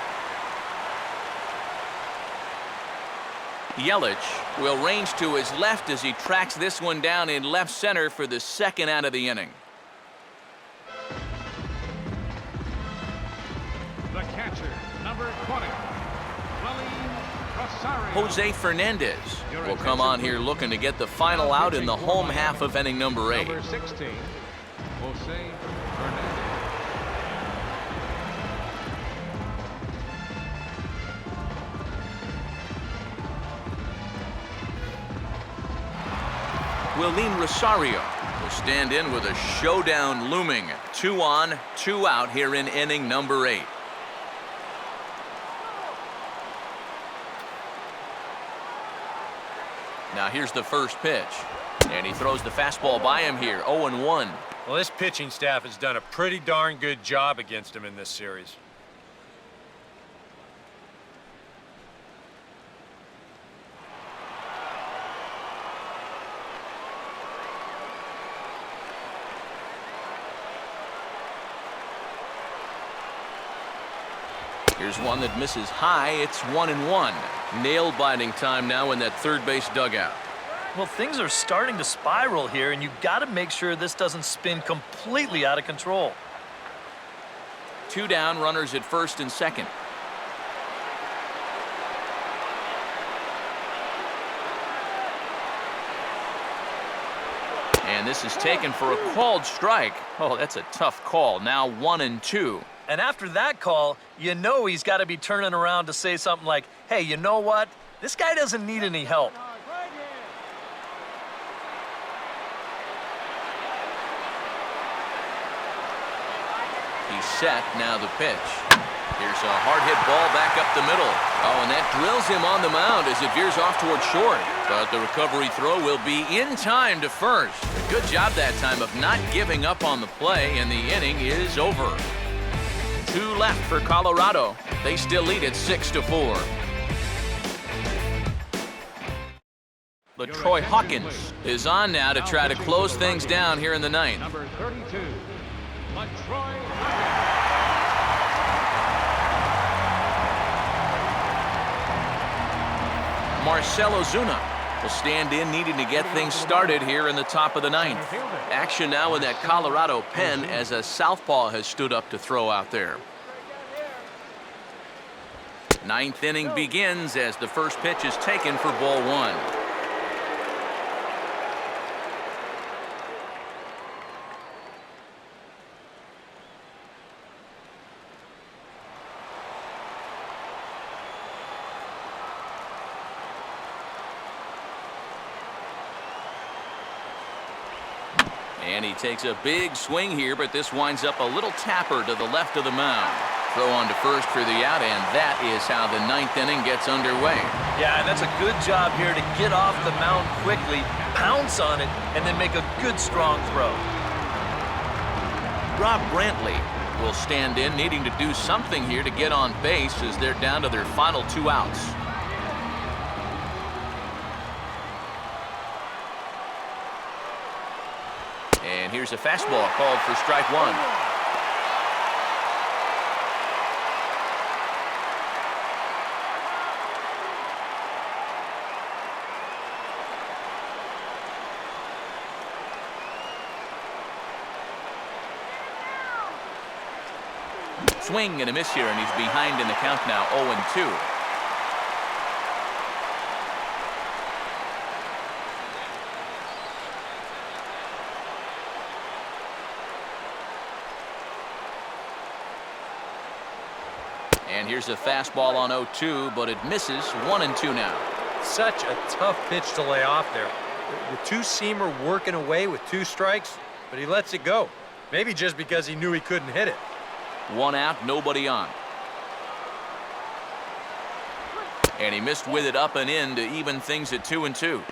Yelich will range to his left as he tracks this one down in left center for the second out of the inning. The catcher, number 20, Rosario. Jose Fernandez will come on here looking to get the final out in the home half of inning number 8. Number 16, Jose Fernandez. Willeen Rosario will stand in with a showdown looming. 2 on, 2 out here in inning number 8. Now here's the first pitch. And he throws the fastball by him here. 0-1. Well, this pitching staff has done a pretty darn good job against him in this series. Here's one that misses high. It's 1-1. Nail-biting time now in that third base dugout. Well, things are starting to spiral here, and you've got to make sure this doesn't spin completely out of control. 2 down, runners at first and second. And this is taken for a called strike. Oh, that's a tough call. Now 1-2. And after that call, you know he's got to be turning around to say something like, hey, you know what? This guy doesn't need any help. He's set, now the pitch. Here's a hard hit ball back up the middle. Oh, and that drills him on the mound as it veers off toward short. But the recovery throw will be in time to first. A good job that time of not giving up on the play, and the inning is over. 2 left for Colorado. They still lead at 6-4. LaTroy Hawkins is on now to try to close things down here in the ninth. Number 32, LaTroy Marcell Ozuna will stand in, needing to get things started here in the top of the ninth. Action now in that Colorado pen as a southpaw has stood up to throw out there. Ninth inning begins as the first pitch is taken for ball 1. And he takes a big swing here, but this winds up a little tapper to the left of the mound. Throw on to first for the out, and that is how the ninth inning gets underway. Yeah, and that's a good job here to get off the mound quickly, pounce on it, and then make a good, strong throw. Rob Brantley will stand in, needing to do something here to get on base as they're down to their final 2 outs. And here's a fastball called for strike 1. Swing and a miss here, and he's behind in the count now, 0-2. And here's a fastball on 0-2, but it misses. 1-2 now. Such a tough pitch to lay off there. The two-seamer working away with 2 strikes, but he lets it go. Maybe just because he knew he couldn't hit it. 1 out, nobody on. And he missed with it up and in to even things at 2-2.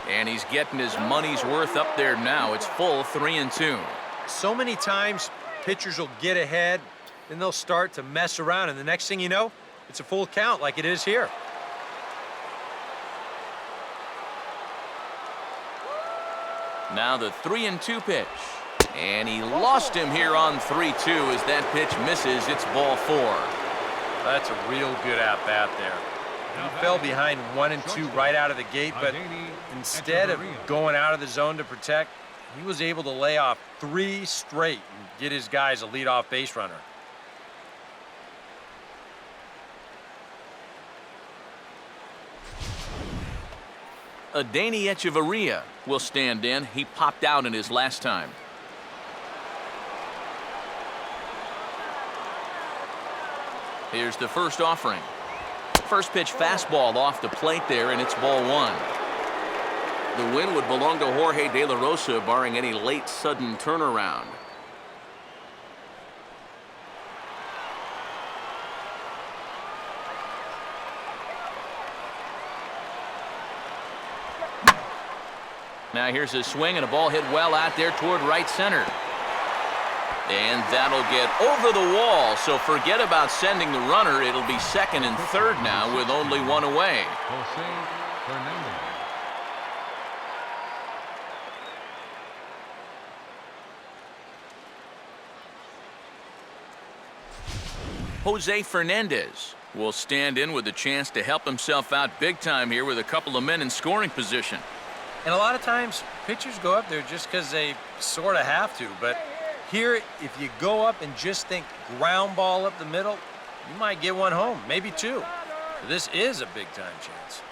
And he's getting his money's worth up there now. It's full 3-2. So many times pitchers will get ahead, then they'll start to mess around, and the next thing you know, it's a full count like it is here. Now the 3-2 pitch. And he lost him here on 3-2 as that pitch misses. It's ball 4. That's a real good at-bat there. He fell behind 1-2 right out of the gate, but instead of going out of the zone to protect, he was able to lay off 3 straight and get his guys a leadoff base runner. Adeiny Echeverria will stand in. He popped out in his last time. Here's the first offering. First pitch fastball off the plate there, and it's ball 1. The win would belong to Jorge De La Rosa, barring any late sudden turnaround. Now here's a swing and a ball hit well out there toward right center. And that'll get over the wall, so forget about sending the runner. It'll be second and third now with only 1 away. Jose Fernandez. Jose Fernandez will stand in with a chance to help himself out big time here with a couple of men in scoring position. And a lot of times, pitchers go up there just because they sort of have to, but Here, if you go up and just think ground ball up the middle, you might get one home, maybe two. So this is a big-time chance.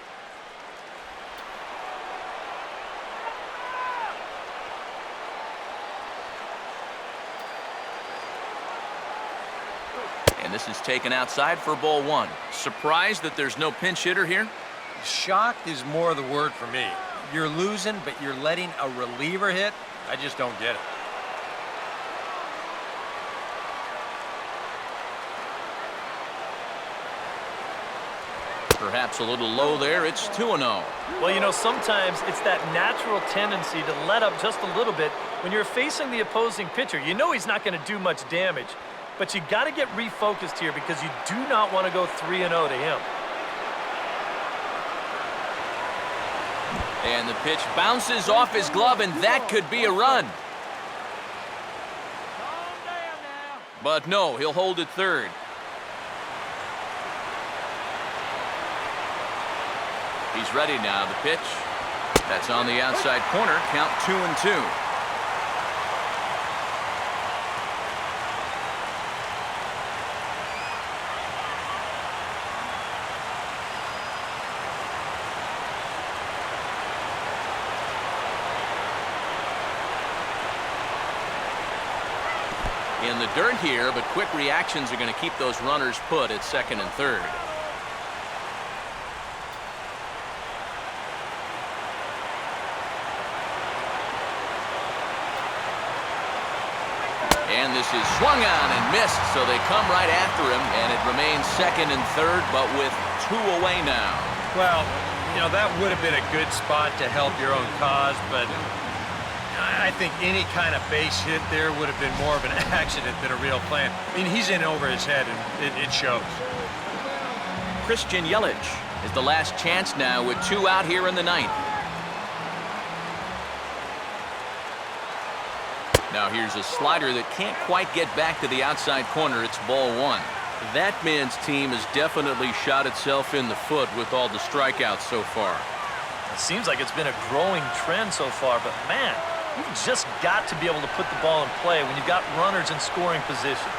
And this is taken outside for ball one. Surprised that there's no pinch hitter here? Shocked is more the word for me. You're losing, but you're letting a reliever hit? I just don't get it. Perhaps a little low there. It's 2-0. Well, you know, sometimes it's that natural tendency to let up just a little bit when you're facing the opposing pitcher. You know he's not going to do much damage, but you got to get refocused here because you do not want to go 3-0 to him. And the pitch bounces off his glove, and that could be a run. But no, he'll hold it third. He's ready now. The pitch. That's on the outside corner. Count 2-2. In the dirt here, but quick reactions are going to keep those runners put at second and third. And this is swung on and missed, so they come right after him, and it remains second and third, but with two away now. Well, you know, that would have been a good spot to help your own cause, but I think any kind of base hit there would have been more of an accident than a real plan. I mean, he's in over his head, and it shows. Christian Yelich is the last chance now with two out here in the ninth. Now here's a slider that can't quite get back to the outside corner. It's ball one. That man's team has definitely shot itself in the foot with all the strikeouts so far. It seems like it's been a growing trend so far, but man, you've just got to be able to put the ball in play when you've got runners in scoring position.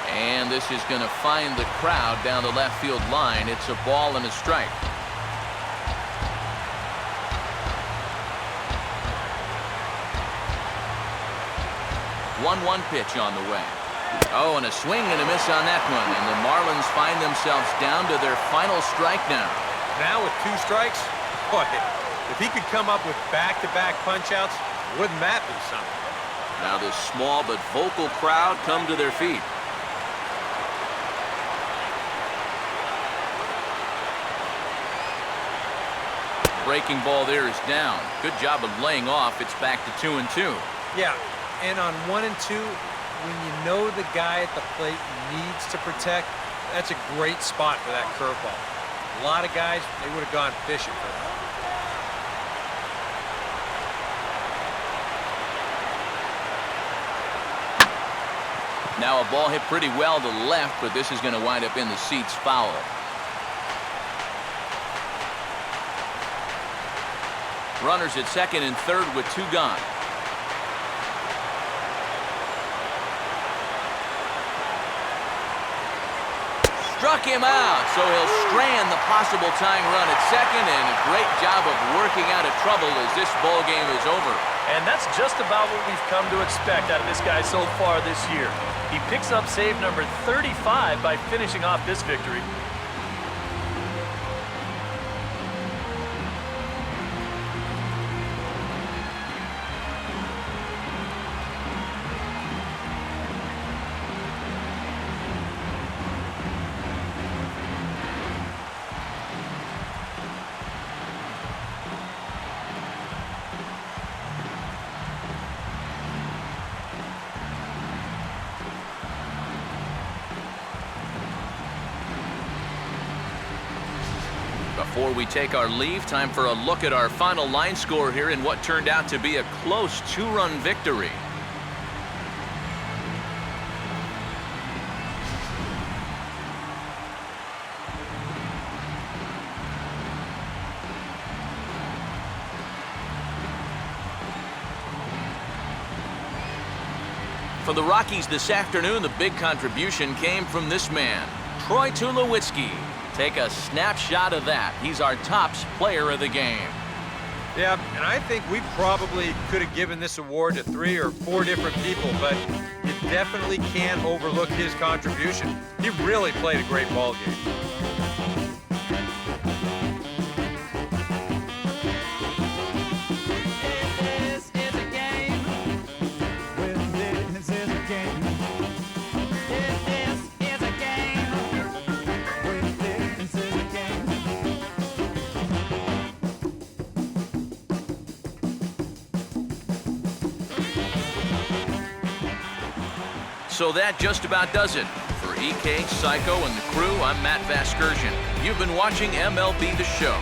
And this is going to find the crowd down the left field line. It's a ball and a strike. 1-1 pitch on the way. Oh, and a swing and a miss on that one. And the Marlins find themselves down to their final strike now. Now with two strikes, boy, if he could come up with back-to-back punch-outs, wouldn't that be something? Now this small but vocal crowd come to their feet. Breaking ball there is down. Good job of laying off. It's back to 2-2. Yeah, and on 1 and 2, when you know the guy at the plate needs to protect, that's a great spot for that curveball. A lot of guys, they would have gone fishing for that. Now a ball hit pretty well to the left, but this is going to wind up in the seats foul. Runners at second and third with two gone. Struck him out, so he'll strand the possible tying run at second, and a great job of working out of trouble as this ball game is over. And that's just about what we've come to expect out of this guy so far this year. He picks up save number 35 by finishing off this victory. Before we take our leave, time for a look at our final line score here in what turned out to be a close two-run victory. For the Rockies this afternoon, the big contribution came from this man, Troy Tulowitzki. Take a snapshot of that. He's our tops player of the game. Yeah, and I think we probably could have given this award to 3 or 4 different people, but you definitely can't overlook his contribution. He really played a great ball game. So that just about does it. For EK, Psycho, and the crew, I'm Matt Vasgersian. You've been watching MLB The Show.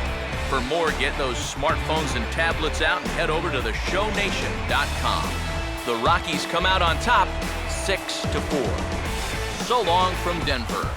For more, get those smartphones and tablets out and head over to theshownation.com. The Rockies come out on top 6-4. So long from Denver.